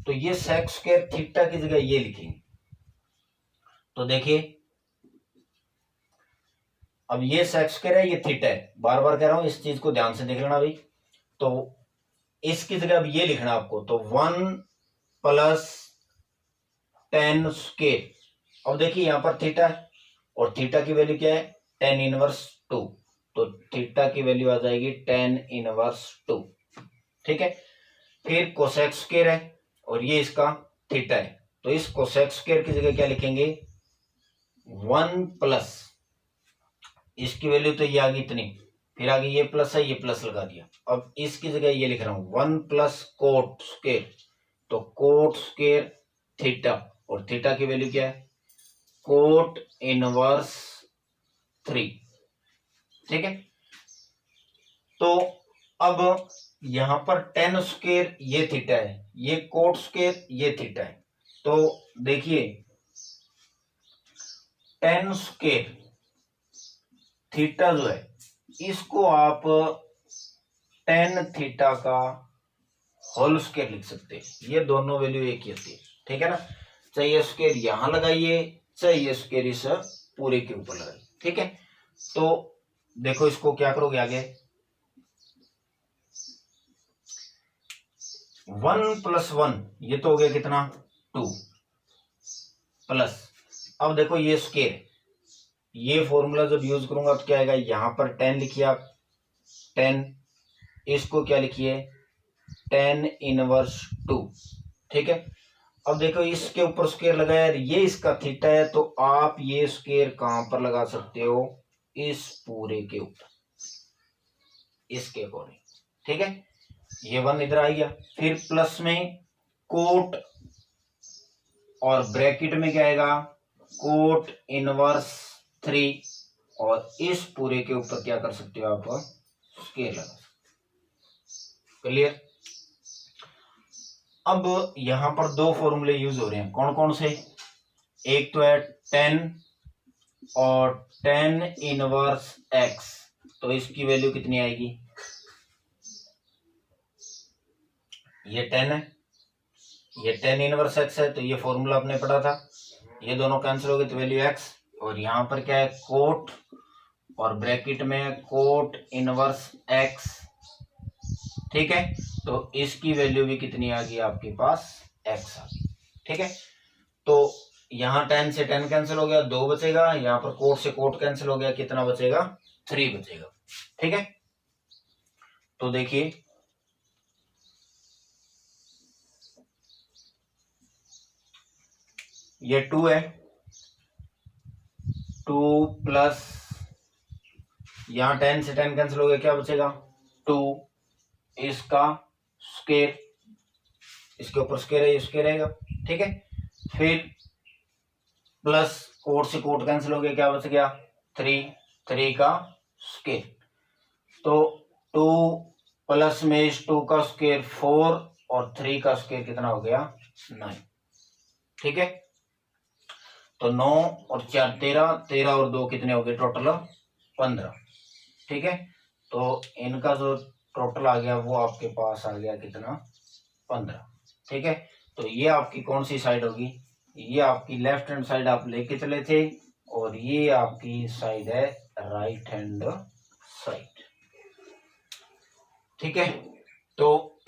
तो ये सेक स्क्वायर थीटा की जगह ये लिखेंगे। तो देखिए अब ये सेक स्क्वायर है, ये थीटा है, बार बार कह रहा हूं, इस चीज को ध्यान से देख लेना भाई। तो इसकी जगह अब ये लिखना आपको, तो 1 प्लस tan स्क्वायर, अब देखिए यहां पर थीटा है और थीटा की वैल्यू क्या है tan इनवर्स 2, तो थीटा की वैल्यू आ जाएगी tan इनवर्स 2, ठीक है। फिर कोसेक स्क्वायर है और ये इसका थीटा है, तो इस कोसेक स्क्वायर की जगह क्या लिखेंगे 1 प्लस, इसकी वैल्यू तो ये आ गई इतनी, फिर आगे ये प्लस है, ये प्लस लगा दिया। अब इसकी जगह ये लिख रहा हूं 1 प्लस कोट स्क्वायर, तो कोट स्क्वायर थीटा, और थीटा की वैल्यू क्या है कोट इनवर्स 3, ठीक है। तो अब यहां पर tan स्क्वायर ये थीटा है, ये कोट स्क्वायर ये थीटा है, तो देखिए tan स्क्वायर थीटा जो है इसको आप tan थीटा का होल स्क्वायर लिख सकते हैं, ये दोनों वैल्यू एक ही होती है, ठीक है ना। चाहे ये स्क्वायर यहां लगाइए, चाहे ये स्क्वायर इस पूरे के ऊपर लगाइए, ठीक है। तो देखो इसको क्या करोगे आगे, 1 प्लस 1 ये तो हो गया कितना 2 प्लस, अब देखो ये स्क्वायर, ये फॉर्मूला जब यूज करूंगा तो क्या आएगा, यहाँ पर 10 लिखिए आप, 10, इसको क्या लिखिए, 10 इनवर्स 2, ठीक है। अब देखो इसके ऊपर स्क्वायर लगाया, ये इसका थीटा है, तो आप ये स्क्वायर कहां पर लगा सकते हो, इस पूरे के ऊपर, इसके अकॉर्डिंग, ठीक है। ये 1 इधर आ गया, फिर प्लस में कोट और ब्रैकेट में क्या आएगा, कोट इनवर्स 3, और इस पूरे के ऊपर क्या कर सकते हो आप, स्क्वायर लगा सकते। क्लियर। अब यहां पर दो फॉर्मूले यूज हो रहे हैं, कौन कौन से, एक तो है 10 और 10 इनवर्स x, तो इसकी वैल्यू कितनी आएगी, ये 10 है, ये 10 इनवर्स x है, तो ये फॉर्मूला आपने पढ़ा था, ये दोनों कैंसिल हो गए तो वैल्यू x, और यहां पर क्या है, कोट और ब्रैकेट में कोट इनवर्स x, ठीक है। तो इसकी वैल्यू भी कितनी आ गई आपके पास, x आ गई, ठीक है। तो यहाँ 10 से 10 कैंसिल हो गया, 2 बचेगा, यहाँ पर कोट से कोट कैंसिल हो गया, कितना बचेगा, 3 बचेगा, ठीक है। तो देखिए ये 2 है, 2 प्लस यहाँ 10 से 10 कैंसिल हो गया, क्या बचेगा, 2, इसका स्क्वायर, इसके ऊपर स्क्वायर है, ये स्क्वायर रहेगा, ठीक है। फिर प्लस कोट से कोट कैंसिल हो गया, क्या बच गया, 3, 3 का स्क्वायर, तो 2 प्लस में इस 2 का स्क्वायर 4 और 3 का स्क्वायर कितना हो गया, 9, ठीक है। तो 9 और 4 13, 13 और 2 कितने हो गए, टोटल 15, ठीक है। तो इनका जो टोटल आ गया वो आपके पास आ गया कितना, 15, ठीक है। तो ये आपकी कौन सी साइड होगी, ये आपकी लेफ्ट हैंड साइड आप लेके चले थे, और ये आपकी साइड है राइट हैंड साइड, ठीक है। तो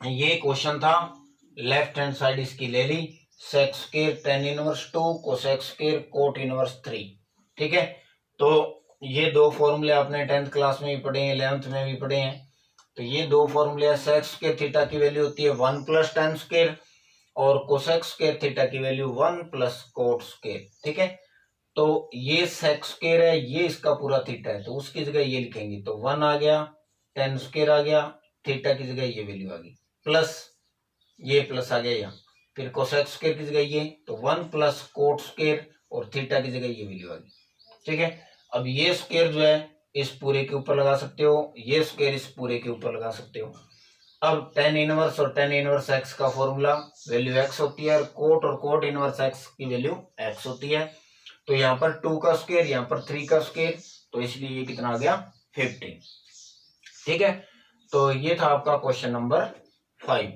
ये क्वेश्चन था, लेफ्ट हैंड साइड इसकी ले ली, sec square 10 inverse 2 cosec square cot inverse 3, ठीक है। तो ये दो फॉर्मूले आपने 10th क्लास में भी पढ़े हैं, 11th में भी पढ़े हैं। तो ये दो फॉर्मूले, सेक स्क्वायर थीटा की वैल्यू होती है 1 प्लस टेन स्क्वायर, और कोसेक स्क्वायर थीटा की वैल्यू 1 प्लस कोट स्क्वायर, ठीक है। तो ये सेक स्क्वायर है, ये इसका पूरा थीटा है, तो उसकी जगह ये लिखेंगे, तो 1 आ गया, टेन स्क्वायर आ गया, थीटा की जगह ये वैल्यू आ गई, प्लस ये प्लस आ गया यहाँ, फिर कोसेक स्क्वायर की जगह ये, तो 1 प्लस कोट स्क्वायर, और थीटा की जगह ये वैल्यू आ गई, ठीक है। अब ये स्क्वायर जो है इस पूरे के ऊपर लगा सकते हो, ये स्क्वायर इस पूरे के ऊपर लगा सकते हो। अब tan इनवर्स और tan इनवर्स x का फॉर्मूला, वैल्यू x होती है, और कोट इनवर्स x की वैल्यू x होती है। तो यहाँ पर 2 का स्क्वायर, यहाँ पर 3 का स्क्वायर, तो इसलिए ये कितना आ गया, 15, ठीक है। तो ये था आपका क्वेश्चन नंबर 5।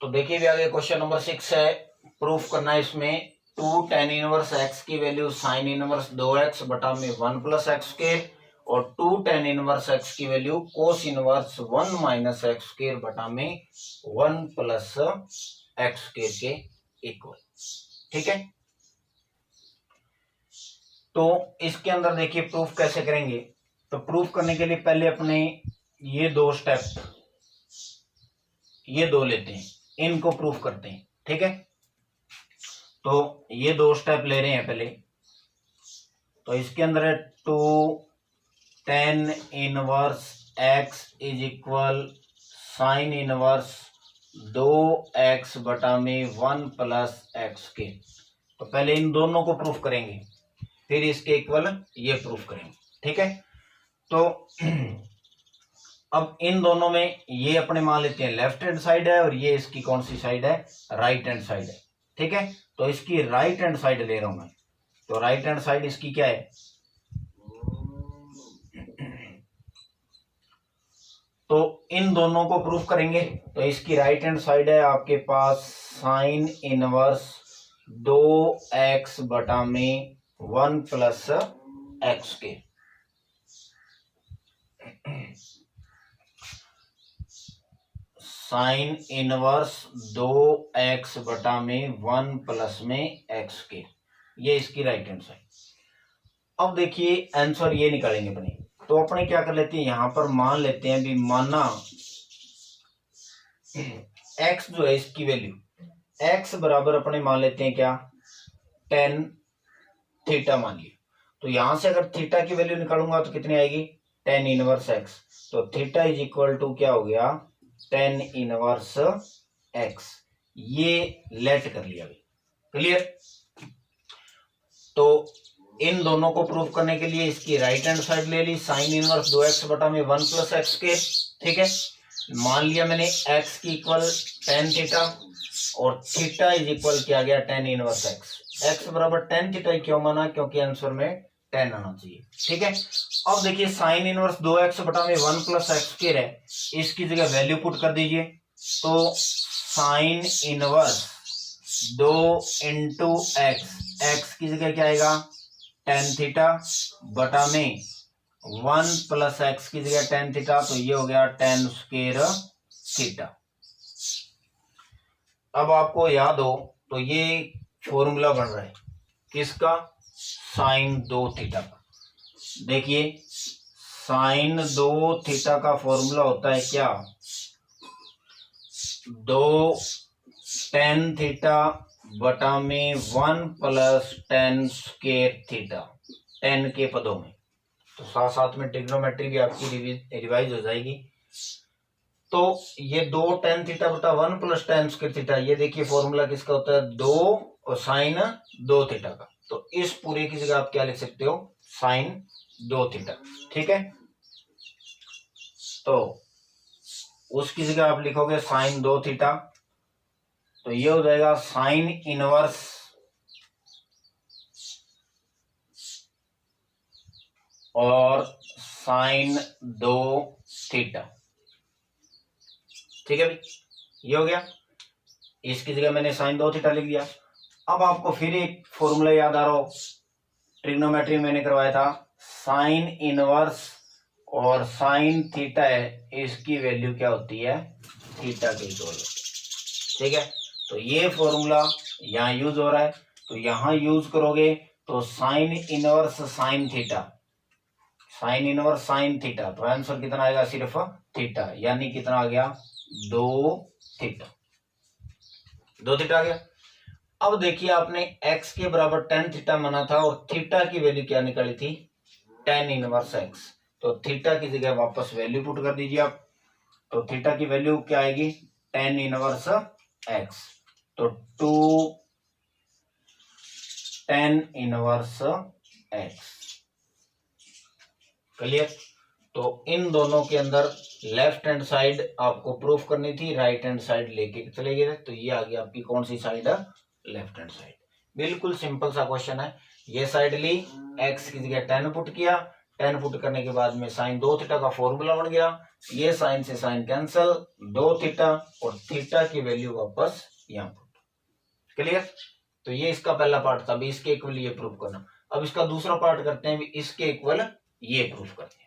तो देखिए भी आगे क्वेश्चन नंबर 6 है, प्रूफ करना है इसमें 2 tan इनवर्स x की वैल्यू साइन इनवर्स 2x बटा में 1 प्लस एक्स स्क्वायर, और 2 tan इनवर्स x की value cos inverse 1 minus x square बटा में 1 प्लस एक्स स्क्वायर के इक्वल, ठीक है। तो इसके अंदर देखिए प्रूफ कैसे करेंगे, तो प्रूफ करने के लिए पहले अपने ये दो स्टेप, ये दो लेते हैं, इनको प्रूफ करते हैं, ठीक है। तो ये दो स्टेप ले रहे हैं पहले, तो इसके अंदर है 2 tan inverse x is equal sine inverse 2x बटा में 1 प्लस एक्स के। तो पहले इन दोनों को प्रूफ करेंगे, फिर इसके इक्वल ये प्रूफ करेंगे, ठीक है। तो अब इन दोनों में ये अपने मान लेते हैं लेफ्ट हैंड साइड है, और ये इसकी कौन सी साइड है, राइट हैंड साइड है, ठीक है। तो इसकी राइट हैंड साइड ले रहा हूं मैं, तो राइट हैंड साइड इसकी क्या है, तो इन दोनों को प्रूफ करेंगे। तो इसकी राइट हैंड साइड है आपके पास साइन इनवर्स 2x बटा में 1 प्लस एक्स के, साइन इनवर्स 2x बटा में 1 प्लस में एक्स के, ये इसकी राइट हैंड साइड। अब देखिए आंसर ये निकालेंगे अपने, तो अपने क्या कर लेते हैं, यहां पर मान लेते हैं भी माना x जो है इसकी वैल्यू x बराबर अपने मान लेते हैं क्या, tan थीटा मान लिया। तो यहां से अगर थीटा की वैल्यू निकालूंगा तो कितनी आएगी, tan इनवर्स x। तो थीटा इज इक्वल टू क्या हो गया, tan इनवर्स x। ये लेट कर लिया भाई, क्लियर। तो इन दोनों को प्रूव करने के लिए इसकी राइट हैंड साइड ले ली, साइन इनवर्स 2x बटा में 1 प्लस एक्स के, ठीक है। मान लिया मैंने x की इक्वल tan थीटा और थीटा इज इक्वल किया गया tan इनवर्स x। x बराबर tan थीटा क्यों माना, क्योंकि आंसर में tan आना चाहिए, ठीक है। अब देखिए साइन इनवर्स 2x बटा में 1 प्लस एक्स के है, इसकी जगह वैल्यू पुट कर दीजिए। तो साइन इनवर्स 2 इंटू एक्स की जगह क्या आएगा, tan थीटा बटा में 1 प्लस एक्स की जगह tan थीटा, तो ये हो गया tan स्क्वायर थीटा। अब आपको याद हो तो ये फॉर्मूला बन रहा है किसका, साइन 2 थीटा का। देखिए साइन 2 थीटा का फॉर्मूला होता है क्या, 2 tan थीटा बटा में 1 plus tan square theta, tan के पदों में। तो साथ साथ में ट्रिग्नोमेट्री भी आपकी रिवाइज हो जाएगी। तो ये 2 tan थीटा बटा 1 प्लस tan स्क्वायर थीटा, ये देखिए फॉर्मूला किसका होता है, 2 और साइन 2 थीटा का। तो इस पूरे की जगह आप क्या लिख सकते हो, साइन 2 थीटा, ठीक है। तो उसकी जगह आप लिखोगे साइन 2 थीटा, तो ये हो जाएगा साइन इनवर्स और साइन 2 थीटा, ठीक है भाई, ये हो गया। इसकी जगह मैंने साइन 2 थीटा लिख दिया। अब आपको फिर एक फॉर्मूला याद आ रहा हो, ट्रिग्नोमेट्री मैंने करवाया था, साइन इनवर्स और साइन थीटा है, इसकी वैल्यू क्या होती है, थीटा के इक्वल, ठीक है। तो ये फॉर्मूला यहाँ यूज हो रहा है, तो यहां यूज करोगे तो sine inverse sine theta, sine inverse sine theta, तो आंसर कितना आएगा, सिर्फ थीटा, यानी कितना आ गया, 2 थीटा, 2 थीटा आ गया। अब देखिए आपने x के बराबर tan थीटा माना था और थीटा की वैल्यू क्या निकाली थी, tan इनवर्स x। तो थीटा की जगह वापस वैल्यू पुट कर दीजिए आप। तो थीटा की वैल्यू क्या आएगी, tan इनवर्स x। तो 2 tan इनवर्स x, क्लियर। तो इन दोनों के अंदर लेफ्ट हैंड साइड आपको प्रूफ करनी थी, राइट हैंड साइड लेके चले गए, तो ये आ गया आपकी कौन सी साइड है, लेफ्ट हैंड साइड। बिल्कुल सिंपल सा क्वेश्चन है। ये साइड ली, x की जगह tan पुट किया, tan पुट करने के बाद में साइन 2 थीटा का फॉर्मूला बन गया, ये साइन से साइन कैंसल, 2 थीटा और थीटा की वैल्यू वापस यहाँ पुट, क्लियर। तो ये इसका पहला पार्ट था, अभी इसके इक्वल ये प्रूफ करना। अब इसका दूसरा पार्ट करते हैं, इसके इक्वल ये प्रूफ करते हैं।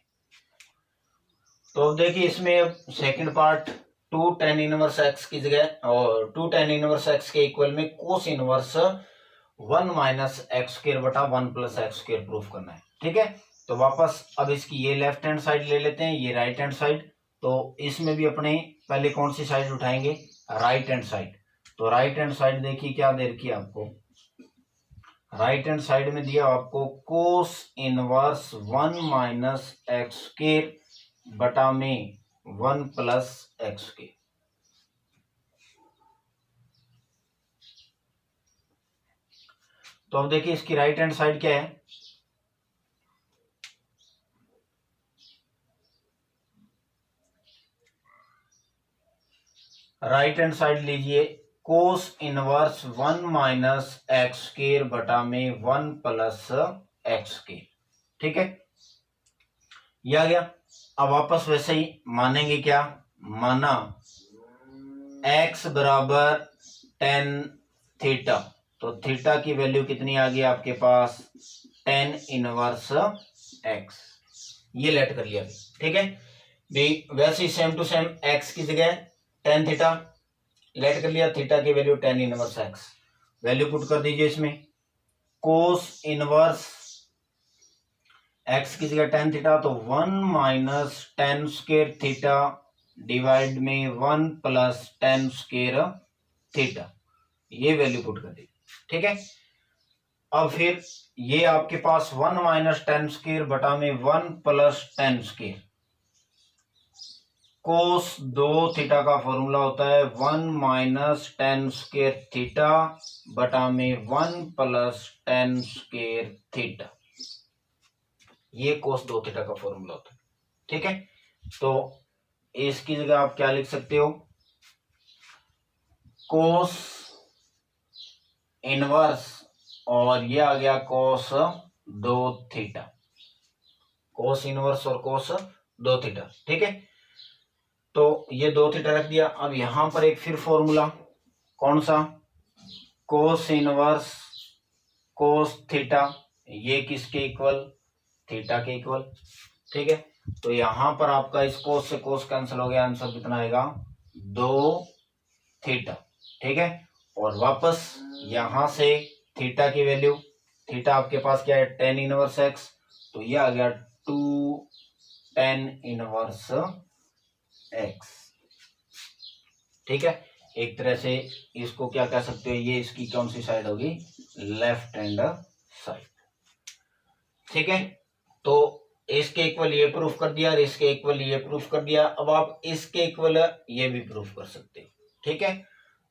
तो देखिए इसमें second part, 2 tan inverse x की जगह और 2 tan इनवर्स x के इक्वल में cos inverse 1 minus x square बटा 1 प्लस एक्स स्क्वायर प्रूफ करना है, ठीक है। तो वापस अब इसकी ये लेफ्ट हैंड साइड ले लेते हैं, ये राइट हैंड साइड। तो इसमें भी अपने पहले कौन सी साइड उठाएंगे, राइट हैंड साइड। तो राइट हैंड साइड देखिए क्या दे रखी है आपको, राइट हैंड साइड में दिया आपको cos inverse 1 minus x square बटा में 1 प्लस एक्स के। तो अब देखिए इसकी राइट हैंड साइड क्या है, राइट हैंड साइड लीजिए cos inverse 1 minus x square बटा में 1 प्लस एक्स के, ठीक है, ये आ गया। अब वापस वैसे ही मानेंगे क्या, माना x बराबर tan थीटा, तो थीटा की वैल्यू कितनी आ गई आपके पास, tan इनवर्स x, ये लेट कर लिया, ठीक है भाई। वैसे ही सेम टू सेम x की जगह tan थीटा लेट कर लिया, थीटा की value tan inverse x, value put कर दीजिए इसमें। कोस इनवर्स एक्स की जगह टेन थीटा, तो 1 minus ten square theta divide में 1 प्लस टेन स्क्वेयर थीटा, ये वैल्यू पुट कर दी। ठीक है, अब फिर ये आपके पास 1 माइनस टेन स्क्वेयर बटा में 1 प्लस टेन स्क्वेयर, कोस दो थीटा का फॉर्मूला होता है 1 माइनस टेन स्क्वेयर थीटा बटा में 1 प्लस टेन स्क्वेयर थीटा, ये कोस दो थीटा का फॉर्मूला होता है। ठीक है, तो इसकी जगह आप क्या लिख सकते हो, कोस इनवर्स, और ये आ गया कोस दो थीटा, कोस इनवर्स और कोस दो थीटा। ठीक है, तो ये दो थीटा रख दिया। अब यहां पर एक फिर फॉर्मूला, कौन सा, कोस इनवर्स कोस थीटा, ये किसके इक्वल, थीटा के इक्वल। ठीक है, तो यहां पर आपका इस कोस से कोस कैंसिल हो गया, आंसर कितना आएगा, दो थीटा। ठीक है, और वापस यहां से थीटा की वैल्यू, थीटा आपके पास क्या है, टेन इनवर्स एक्स, तो ये आ गया 2 टेन इनवर्स एक्स। ठीक है, एक तरह से इसको क्या कह सकते हो, ये इसकी कौन सी साइड होगी, लेफ्ट हैंड साइड। ठीक है, तो इसके इक्वल ये प्रूफ कर दिया और इसके इक्वल ये प्रूफ कर दिया। अब आप इसके इक्वल ये भी प्रूफ कर सकते हो। ठीक है,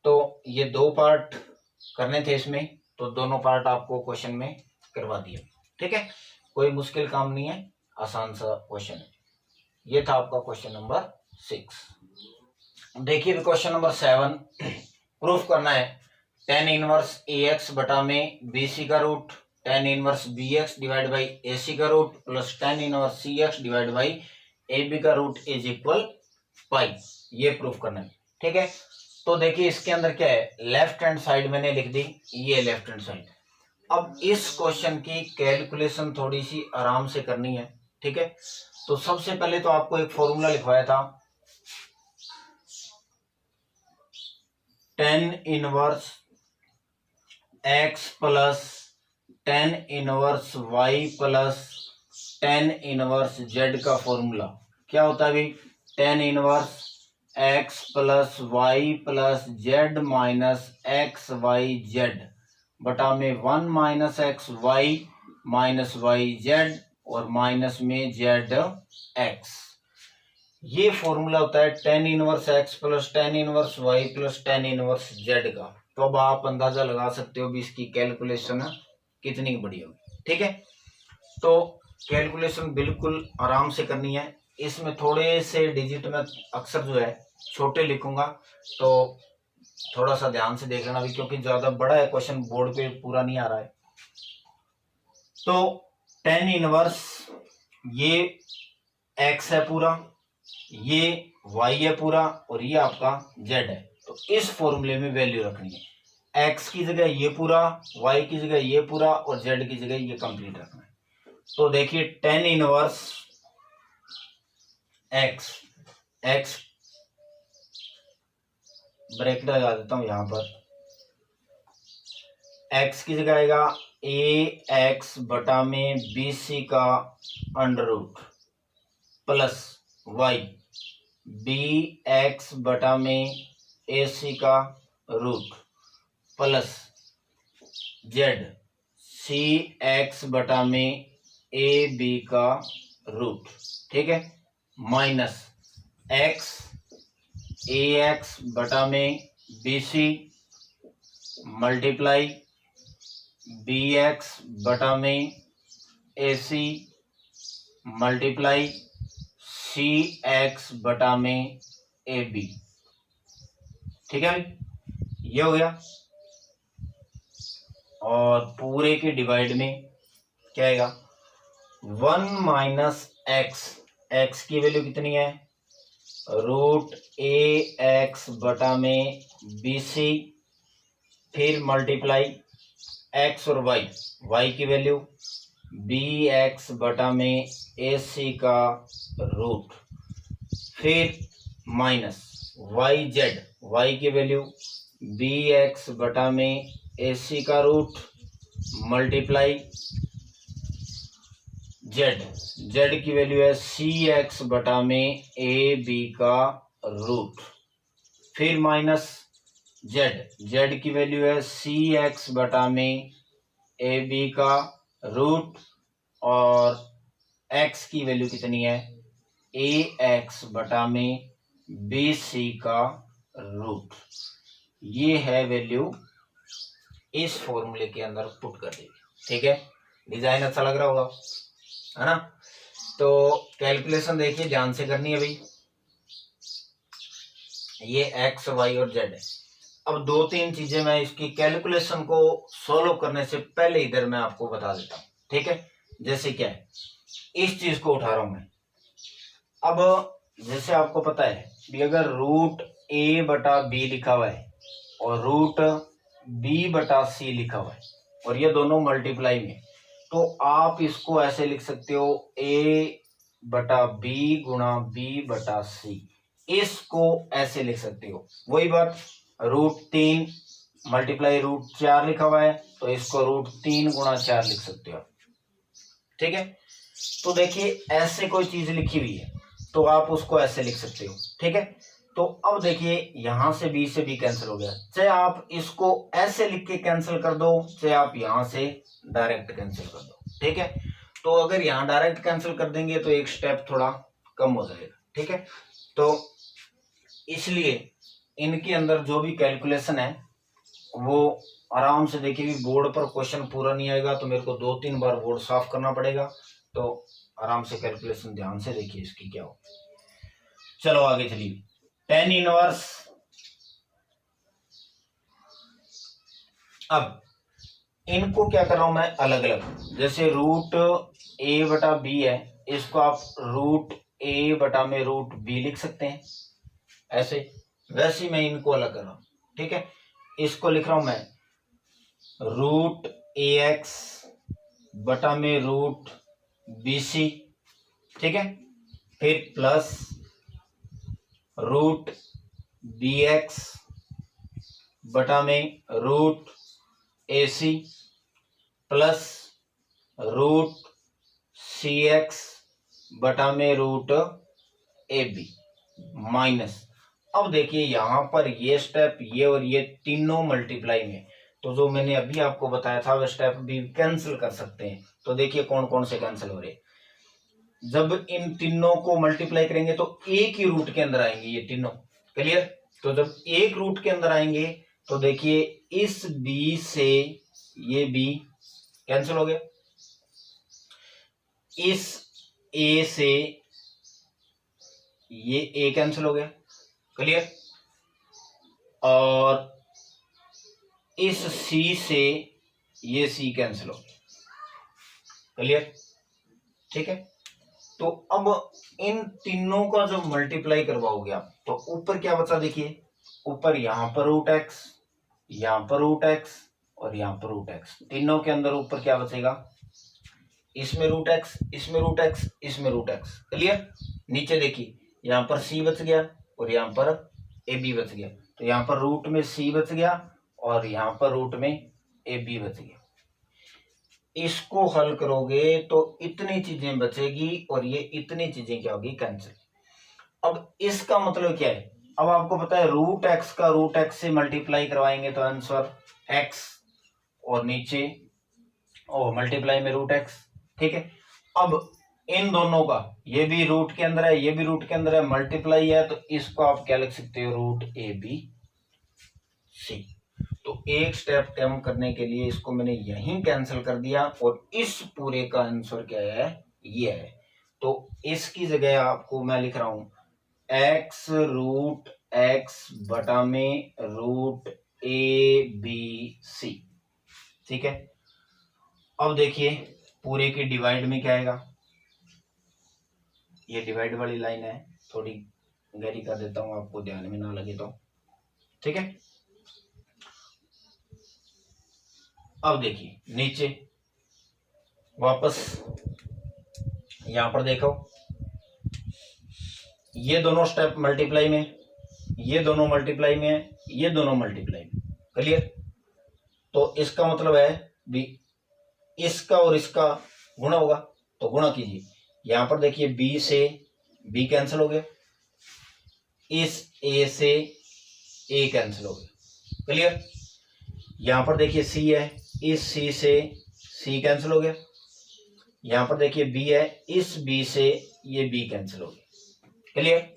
तो ये दो पार्ट करने थे इसमें, तो दोनों पार्ट आपको क्वेश्चन में करवा दिया। ठीक है, कोई मुश्किल काम नहीं है, आसान सा क्वेश्चन है। ये था आपका क्वेश्चन नंबर 6। देखिए क्वेश्चन नंबर 7, प्रूफ करना है टेन इनवर्स ए एक्स बटा में बी सी का root tan inverse B x divide by A सी का root plus tan inverse C x divide by A B का रूट इज इक्वल पाई, ये proof करना है। ठीक है, तो देखिए इसके अंदर क्या है, लेफ्ट हैंड साइड मैंने लिख दी, ये लेफ्ट हैंड साइड। अब इस क्वेश्चन की कैलकुलेशन थोड़ी सी आराम से करनी है। ठीक है, तो सबसे पहले तो आपको एक फॉर्मूला लिखवाया था, tan inverse x plus tan inverse y plus tan inverse z का फॉर्मूला क्या होता है भाई, tan inverse x plus y plus z minus x y z बटा में 1 minus x y minus y z और माइनस में जेड एक्स। ये फॉर्मूला होता है tan inverse x plus tan inverse y plus tan inverse z का। तो अब आप अंदाजा लगा सकते हो भी इसकी कैलकुलेशन कितनी बड़ी होगी। ठीक है, तो कैलकुलेशन बिल्कुल आराम से करनी है। इसमें थोड़े से डिजिट में अक्सर जो है छोटे लिखूंगा, तो थोड़ा सा ध्यान से देख लेना भी, क्योंकि ज्यादा बड़ा है क्वेश्चन, बोर्ड पे पूरा नहीं आ रहा है। तो टेन इनवर्स ये एक्स है पूरा, ये वाई है पूरा और ये आपका जेड है। तो इस फॉर्मूले में वैल्यू रखनी है, एक्स की जगह ये पूरा, वाई की जगह ये पूरा और जेड की जगह ये कंप्लीट रखना है। तो देखिए ten inverse x, x bracket लगा देता हूं यहां पर, एक्स की जगह आएगा ए एक्स बटा में बी सी का under root plus y b x बटा में ए सी का root plus z c x बटा में ए बी का रूट। ठीक है, माइनस एक्स ए एक्स बटा में B c multiply b x बटा में a C multiply C x बटा में ए बी। ठीक है, ये हो गया। और पूरे के डिवाइड में क्या आएगा, 1 माइनस एक्स, एक्स की वैल्यू कितनी है, रूट ए एक्स बटा में बी सी, फिर मल्टीप्लाई एक्स और वाई, वाई की वैल्यू बी एक्स बटा में ए सी का रूट, फिर माइनस वाई जेड, वाई की वैल्यू बी एक्स बटा में ए सी का रूट मल्टीप्लाई जेड, जेड की वैल्यू है सी एक्स बटा में ए बी का रूट, फिर माइनस जेड, जेड की वैल्यू है सी एक्स बटा में ए बी का रूट, और एक्स की वैल्यू कितनी है ए एक्स बटा में बी सी का रूट। ये है वैल्यू इस फॉर्मूले के अंदर पुट कर दी। ठीक है, डिजाइन अच्छा लग रहा होगा, है ना। तो कैलकुलेशन देखिए ध्यान से करनी है भाई। ये एक्स वाई और जेड है। अब दो तीन चीजें मैं इसकी कैलकुलेशन को सोल्व करने से पहले इधर मैं आपको बता देता हूं। ठीक है, जैसे क्या है, इस चीज को उठा रहा हूं मैं। अब जैसे आपको पता है कि अगर रूट ए बटा बी लिखा हुआ है और रूट बी बटा सी लिखा हुआ है और ये दोनों मल्टीप्लाई में, तो आप इसको ऐसे लिख सकते हो ए बटा बी गुणा बी बटा सी, इसको ऐसे लिख सकते हो। वही बात, रूट 3 मल्टीप्लाई रूट 4 लिखा हुआ है तो इसको रूट 3 गुणा 4 लिख सकते हो। ठीक है, तो देखिए ऐसे कोई चीज लिखी हुई है तो आप उसको ऐसे लिख सकते हो। ठीक है, तो अब देखिए यहां से बी कैंसिल हो गया, चाहे आप इसको ऐसे लिख के कैंसिल कर दो, चाहे आप यहां से डायरेक्ट कैंसिल कर दो। ठीक है, तो अगर यहां डायरेक्ट कैंसिल कर देंगे तो एक स्टेप थोड़ा कम हो जाएगा। ठीक है, तो इसलिए इनके अंदर जो भी कैलकुलेशन है वो आराम से देखिए। बोर्ड पर क्वेश्चन पूरा नहीं आएगा तो मेरे को 2-3 बार बोर्ड साफ करना पड़ेगा, तो आराम से कैलकुलेशन ध्यान से देखिए इसकी क्या हो। चलो आगे चलिए। tan इनवर्स, अब इनको क्या कर रहा हूं मैं अलग अलग, जैसे रूट ए बटा बी है, इसको आप रूट ए बटा में रूट बी लिख सकते हैं ऐसे, वैसे ही मैं इनको अलग कर रहा हूं। ठीक है, इसको लिख रहा हूं मैं रूट ए एक्स बटा में रूट बी सी। ठीक है, फिर प्लस रूट बी एक्स बटा में रूट ए सी प्लस रूट सी एक्स बटा में रूट ए बी माइनस। अब देखिए यहां पर ये स्टेप, ये और ये तीनों मल्टीप्लाई में, तो जो मैंने अभी आपको बताया था वह स्टेप भी कैंसिल कर सकते हैं। तो देखिए कौन कौन से कैंसिल हो रहे हैं। जब इन तीनों को मल्टीप्लाई करेंगे तो एक ही रूट के अंदर आएंगे ये तीनों, क्लियर। तो जब एक रूट के अंदर आएंगे तो देखिए इस बी से ये बी कैंसिल हो गया, इस ए से ये ए कैंसिल हो गया, क्लियर, और इस सी से ये सी कैंसिल हो गया, क्लियर। ठीक है, तो अब इन तीनों का जो मल्टीप्लाई करवाओगे आप तो ऊपर क्या बचा, देखिए ऊपर यहां पर रूट एक्स, यहां पर रूट एक्स और यहां पर रूट एक्स, तीनों के अंदर ऊपर क्या बचेगा, इसमें रूट एक्स, इसमें रूट एक्स, इसमें रूट एक्स, क्लियर। नीचे देखिए यहां पर सी बच गया और यहां पर ए बी बच गया, तो यहां पर रूट में सी बच गया और यहां पर रूट में ए बी बच गया। इसको हल करोगे तो इतनी चीजें बचेगी और ये इतनी चीजें क्या होगी, कैंसिल। अब इसका मतलब क्या है, अब आपको पता है रूट एक्स का रूट एक्स से मल्टीप्लाई करवाएंगे तो आंसर एक्स और नीचे और मल्टीप्लाई में रूट एक्स। ठीक है, अब इन दोनों का, ये भी रूट के अंदर है ये भी रूट के अंदर है, मल्टीप्लाई है, तो इसको आप क्या लिख सकते हो, रूट ए बी सी। तो एक स्टेप कम करने के लिए इसको मैंने यहीं कैंसिल कर दिया और इस पूरे का आंसर क्या है, ये है। तो इसकी जगह आपको मैं लिख रहा हूं एक्स रूट एक्स बटा में रूट ए बी सी। ठीक है, अब देखिए पूरे की डिवाइड में क्या आएगा, ये डिवाइड वाली लाइन है, थोड़ी गहरी कर देता हूं आपको ध्यान में ना लगे तो। ठीक है, अब देखिए नीचे वापस यहां पर देखो, ये दोनों स्टेप मल्टीप्लाई में, ये दोनों मल्टीप्लाई में, ये दोनों मल्टीप्लाई में, क्लियर। तो इसका मतलब है भी इसका और इसका गुणा होगा, तो गुणा कीजिए। यहां पर देखिए बी से बी कैंसिल हो गया, इस ए से ए कैंसिल हो गया, क्लियर। यहां पर देखिए सी है, इस सी से सी कैंसिल हो गया। यहां पर देखिए बी है, इस बी से ये बी कैंसिल हो गया, क्लियर।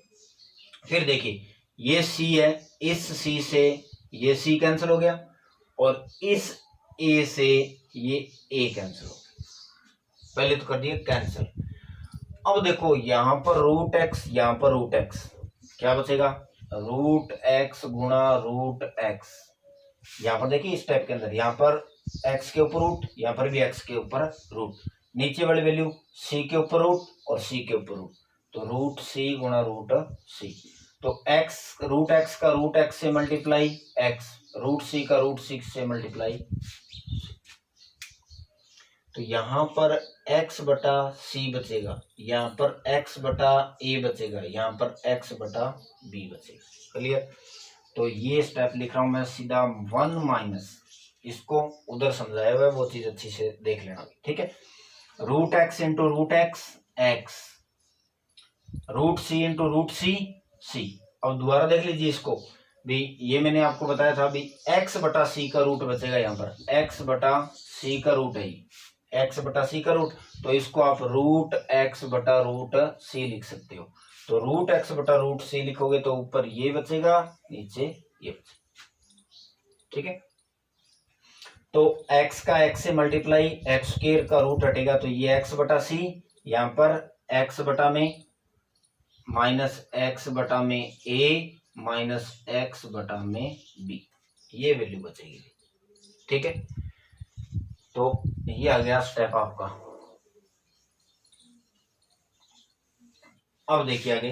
फिर देखिए ये सी है, इस सी से ये सी कैंसिल हो गया और इस ए से ये ए कैंसिल हो गया। पहले तो कर दिए कैंसिल। अब देखो यहां पर रूट एक्स, यहां पर रूट एक्स, क्या बचेगा, रूट एक्स गुणा रूट एक्स। यहां पर देखिए इस टाइप के अंदर, यहां पर एक्स के ऊपर रूट, यहां पर भी एक्स के ऊपर रूट, नीचे वाली वैल्यू सी के ऊपर रूट और सी के ऊपर रूट, तो रूट सी गुणा रूट सी। तो एक्स, रूट एक्स का रूट एक्स से मल्टीप्लाई एक्स, रूट सी का रूट सी से मल्टीप्लाई। तो यहां पर x बटा सी बचेगा, यहां पर x बटा ए बचेगा, यहां पर x बटा बी बचेगा, क्लियर। तो ये स्टेप लिख रहा हूं मैं सीधा 1 माइनस, इसको उधर समझाया हुआ है वो चीज अच्छी से देख लेना, ठीक है। Root x into root x x, root c into root c c. अब दोबारा देख लीजिए इसको भी, ये मैंने आपको बताया था भी x बटा सी का रूट बचेगा, यहाँ पर x बटा सी का रूट है, x बटा सी का रूट, तो इसको आप रूट x बटा रूट सी लिख सकते हो। तो रूट x बटा रूट सी लिखोगे तो ऊपर ये बचेगा, नीचे ये बचेगा, ठीक है। तो x का x से मल्टीप्लाई, एक्स स्क्वायर का रूट हटेगा तो ये x बटा सी, यहाँ पर x बटा में माइनस एक्स बटा में ए माइनस एक्स बटा में बी, ये वैल्यू बचेगी, ठीक है। तो ये आ गया स्टेप आपका। अब देखिए आगे,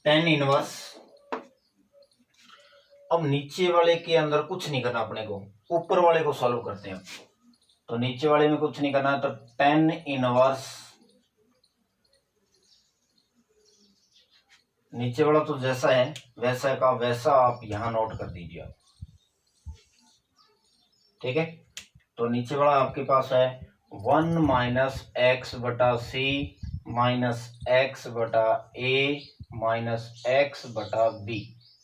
टेन इनवर्स। अब नीचे वाले के अंदर कुछ नहीं करना अपने को, ऊपर वाले को सॉल्व करते हैं। तो नीचे वाले में कुछ नहीं करना, तो टेन इनवर्स, नीचे वाला तो जैसा है वैसा का वैसा आप यहां नोट कर दीजिए आप, ठीक है। तो नीचे वाला आपके पास है 1 माइनस एक्स बटा सी माइनस एक्स बटा ए माइनस एक्स बटा बी,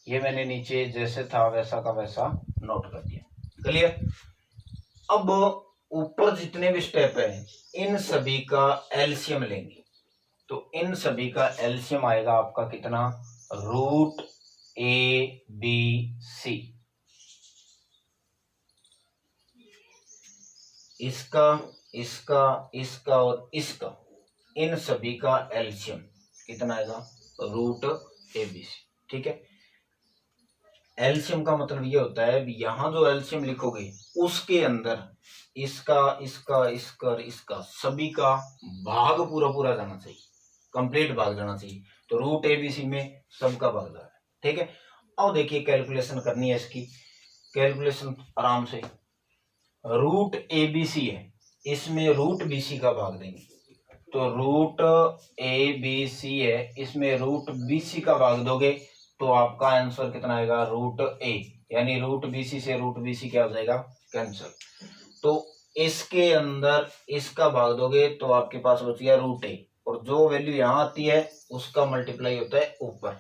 ये मैंने नीचे जैसे था वैसा का वैसा नोट कर दिया, क्लियर। अब ऊपर जितने भी स्टेप है इन सभी का एलसीएम लेंगे, तो इन सभी का एलसीएम आएगा आपका कितना, रूट ए बी सी, इसका इसका इसका और इसका, इन सभी का एलसीएम कितना आएगा, रूट ए बी सी, ठीक है। एलसीएम का मतलब ये होता है यहां जो एलसीएम लिखोगे उसके अंदर इसका इसका इसका और इसका सभी का भाग पूरा पूरा जाना चाहिए, कंप्लीट भाग जाना चाहिए। तो रूट एबीसी में सबका भाग जा रहा है, ठीक है। अब देखिए कैलकुलेशन करनी है इसकी, कैलकुलेशन आराम से। रूट एबीसी है, इसमें रूट बीसी का भाग देंगे, तो रूट ए बी सी है, इसमें रूट बीसी का भाग दोगे तो आपका आंसर कितना आएगा, रूट ए, यानी रूट बीसी से रूट बीसी क्या हो जाएगा, कैंसिल। तो इसके अंदर इसका भाग दोगे तो आपके पास बच गया रूट ए, और जो वैल्यू यहां आती है उसका मल्टीप्लाई होता है ऊपर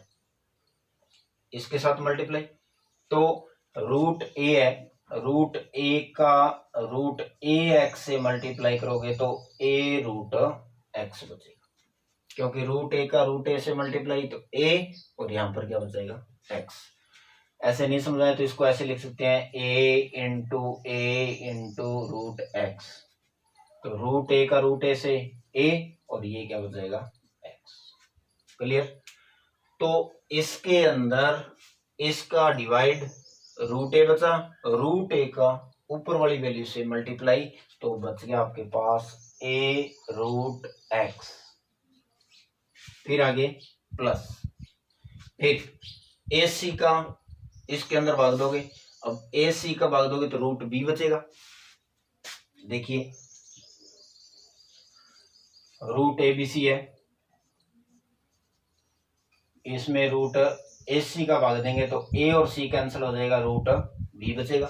इसके साथ मल्टीप्लाई। तो रूट ए है, रूट ए का रूट ए एक्स से मल्टीप्लाई करोगे तो ए रूट एक्स बचेगा, क्योंकि रूट ए का रूट ए से मल्टीप्लाई तो ए, और यहां पर क्या बचेगा, एक्स। ऐसे नहीं समझाए तो इसको ऐसे लिख सकते हैं ए इंटू रूट एक्स, तो रूट ए का रूट ए से ए और ये क्या बचेगा, एक्स, क्लियर। तो इसके अंदर इसका डिवाइड, रूट ए बचा, रूट ए का ऊपर वाली वैल्यू से मल्टीप्लाई, तो बच गया आपके पास ए रूट एक्स, फिर आगे प्लस, फिर ए सी का इसके अंदर भाग दोगे, अब ए सी का भाग दोगे तो रूट बी बचेगा, देखिए रूट ए बी सी है, इसमें रूट ए सी का भाग देंगे तो ए और सी कैंसिल हो जाएगा, रूट बी बचेगा।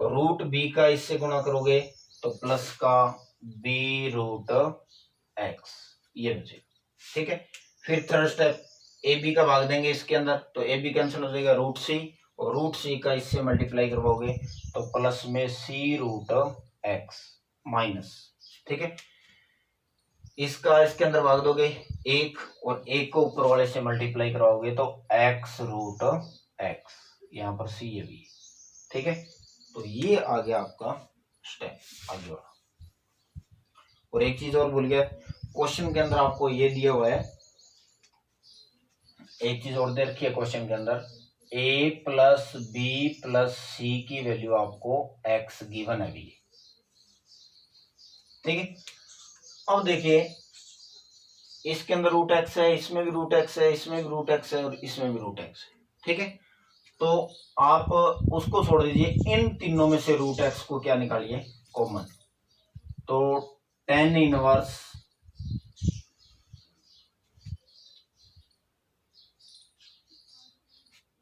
रूट बी का इससे गुणा करोगे तो प्लस का बी रूट एक्स, ये बचेगा। ठीक है, फिर थर्ड स्टेप, ए बी का भाग देंगे इसके अंदर तो ए बी कैंसिल हो जाएगा, रूट सी, और रूट सी का इससे मल्टीप्लाई करवाओगे तो प्लस में सी रूट एक्स माइनस। ठीक है, इसका इसके अंदर भाग दोगे एक, और एक को ऊपर वाले से मल्टीप्लाई करवाओगे तो एक्स रूट एक्स, यहां पर सी ये भी। ठीक है, तो ये आ गया आपका स्टेप आगे वाला। और एक चीज और भूल गया, क्वेश्चन के अंदर आपको ये दिया हुआ है, एक चीज और दे रखी है क्वेश्चन के अंदर, a प्लस बी प्लस सी की वैल्यू आपको x गिवन है भी। ठीक है, अब देखिए इसके अंदर रूट एक्स है, इसमें भी रूट एक्स है, इसमें भी रूट एक्स है, और इसमें भी रूट एक्स है। ठीक है, तो आप उसको छोड़ दीजिए, इन तीनों में से रूट एक्स को क्या निकालिए, कॉमन। तो tan इनवर्स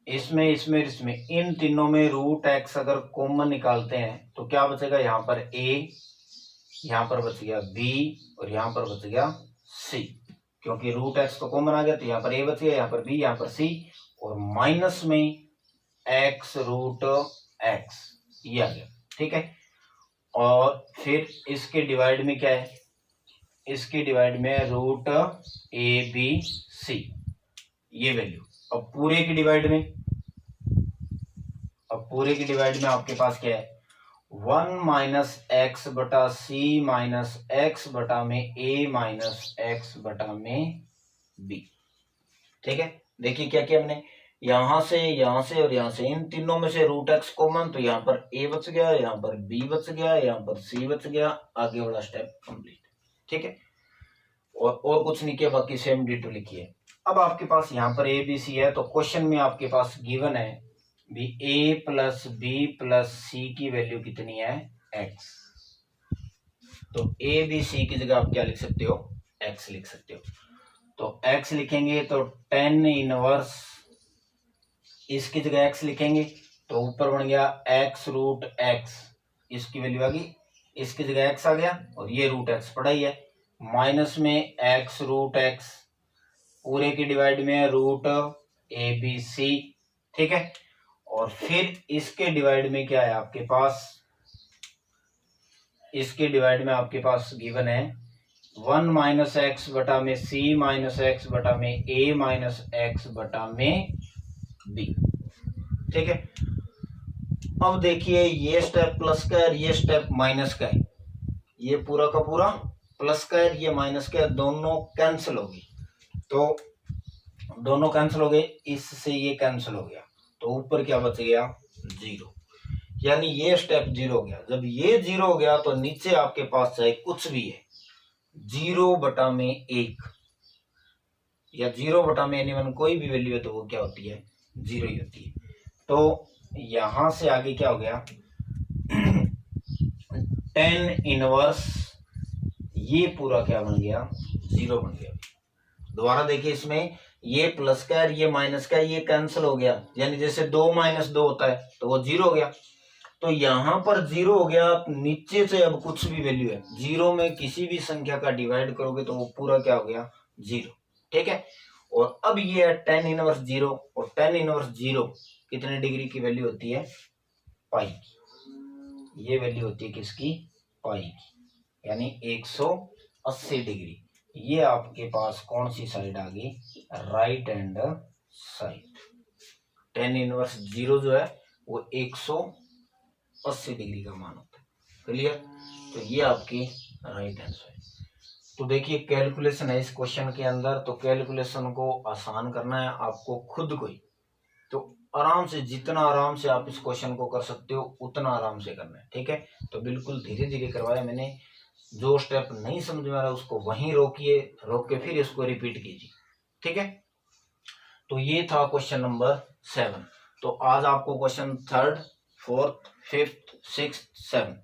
इसमें इसमें इसमें इन तीनों में रूट एक्स अगर कॉमन निकालते हैं तो क्या बचेगा, यहाँ पर a, यहाँ पर बच गया b, और यहाँ पर बच गया c, क्योंकि रूट एक्स तो कॉमन आ गया तो यहाँ पर a बच गया, यहाँ पर b, यहाँ पर c, और माइनस में x रूट x, ये आ गया। ठीक है, और फिर इसके डिवाइड में क्या है, इसके डिवाइड में रूट ए बी सी, ये वैल्यू। अब पूरे की डिवाइड में आपके पास क्या है, 1 माइनस एक्स बटा सी माइनस एक्स बटा में ए माइनस एक्स बटा में बी। ठीक है, देखिए क्या किया हमने, यहां से और यहां से, इन तीनों में से रूट एक्स कॉमन, तो यहाँ पर ए बच गया, यहाँ पर बी बच गया, यहाँ पर सी बच गया, आगे वाला स्टेप कंप्लीट। ठीक है, और कुछ नहीं किया, बाकी सेम डिटो लिखिए। अब आपके पास यहाँ पर ए बी सी है, तो क्वेश्चन में आपके पास गिवन है भी ए प्लस बी प्लस सी की वैल्यू कितनी है, एक्स। तो ए बी सी की जगह आप क्या लिख सकते हो, एक्स लिख सकते हो। तो एक्स लिखेंगे तो tan इनवर्स, इसकी जगह एक्स लिखेंगे तो ऊपर बन गया एक्स रूट एक्स, इसकी वैल्यू आ गई, इसकी जगह एक्स आ गया, और ये रूट एक्स पड़ा ही है, माइनस में एक्स रूट एक्स, पूरे की डिवाइड में रूट ए बी सी। ठीक है, और फिर इसके डिवाइड में क्या है आपके पास, इसके डिवाइड में आपके पास गिवन है 1 माइनस एक्स बटा में सी माइनस एक्स बटा में ए माइनस एक्स बटा में बी। ठीक है, अब देखिए ये स्टेप प्लस का है, ये स्टेप माइनस का है, ये पूरा का पूरा प्लस का है, ये माइनस का है, दोनों कैंसिल हो गई, तो दोनों कैंसिल हो गए, इससे ये कैंसिल हो गया, तो ऊपर क्या बच गया, जीरो, यानी ये स्टेप जीरो हो गया। जब ये जीरो हो गया तो नीचे आपके पास चाहे कुछ भी है, 0 बटा में 1 या 0 बटा में एनीवन कोई भी वैल्यू है तो वो क्या होती है, जीरो ही होती है। तो यहां से आगे क्या हो गया, tan इनवर्स, ये पूरा क्या बन गया, जीरो बन गया। दोबारा देखिए, इसमें ये प्लस का है, ये माइनस का है, ये कैंसिल हो गया, यानी जैसे 2 माइनस 2 होता है तो वो जीरो हो गया, तो यहां पर जीरो हो गया। नीचे से अब कुछ भी वैल्यू है, जीरो में किसी भी संख्या का डिवाइड करोगे तो वो पूरा क्या हो गया, जीरो। ठीक है, और अब ये है tan इनवर्स जीरो, और tan इनवर्स जीरो कितने डिग्री की वैल्यू होती है, पाई की, ये वैल्यू होती है किसकी, पाई की, यानी 180 डिग्री। ये आपके पास कौन सी साइड आ गई, right hand side. tan inverse zero जो है वो 180 डिग्री का मान होता है। क्लियर, तो ये आपकी राइट हैंड साइड। तो देखिए कैलकुलेशन है इस क्वेश्चन के अंदर, तो कैलकुलेशन को आसान करना है आपको खुद को ही, तो आराम से, जितना आराम से आप इस क्वेश्चन को कर सकते हो उतना आराम से करना है। ठीक है, तो बिल्कुल धीरे धीरे करवाया मैंने, जो स्टेप नहीं समझ में आ रहा उसको वहीं रोकिए, रोक के फिर इसको रिपीट कीजिए। ठीक है, तो ये था क्वेश्चन नंबर 7। तो आज आपको question 3rd 4th 5th 6th 7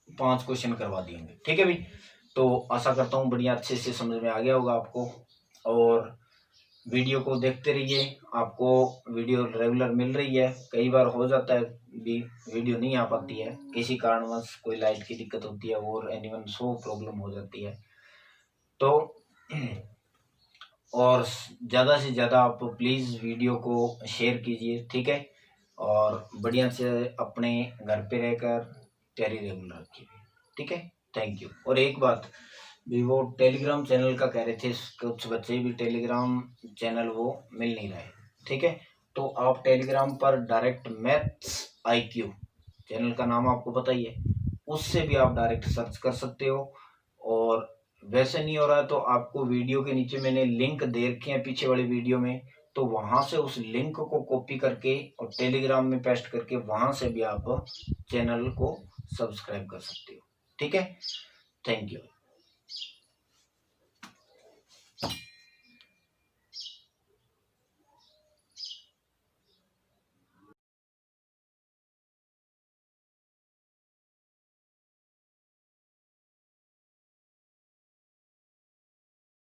5 question करवा दिए। ठीक है भाई, तो आशा करता हूँ बढ़िया अच्छे से समझ में आ गया होगा आपको। और वीडियो को देखते रहिए, आपको वीडियो रेगुलर मिल रही है। कई बार हो जाता है भी वीडियो नहीं आ पाती है, किसी कारणवश कोई लाइट की दिक्कत होती है और एनीवन शो प्रॉब्लम हो जाती है। तो और ज़्यादा से ज़्यादा आप प्लीज़ वीडियो को शेयर कीजिए, ठीक है। और बढ़िया से अपने घर पे रहकर तैयारी रेगुलर रखिए, ठीक है। Thank you. और एक बात भी, वो टेलीग्राम चैनल का कह रहे थे, कुछ बच्चे भी टेलीग्राम चैनल वो मिल नहीं रहे, ठीक है। तो आप टेलीग्राम पर डायरेक्ट मैथ्स IQ चैनल का नाम आपको पता ही है, उससे भी आप डायरेक्ट सर्च कर सकते हो। और वैसे नहीं हो रहा है तो आपको वीडियो के नीचे मैंने लिंक दे रखे हैं पीछे वाली वीडियो में, तो वहां से उस लिंक को कॉपी करके और टेलीग्राम में पेस्ट करके वहां से भी आप चैनल को सब्सक्राइब कर सकते हो, ठीक है। Thank you.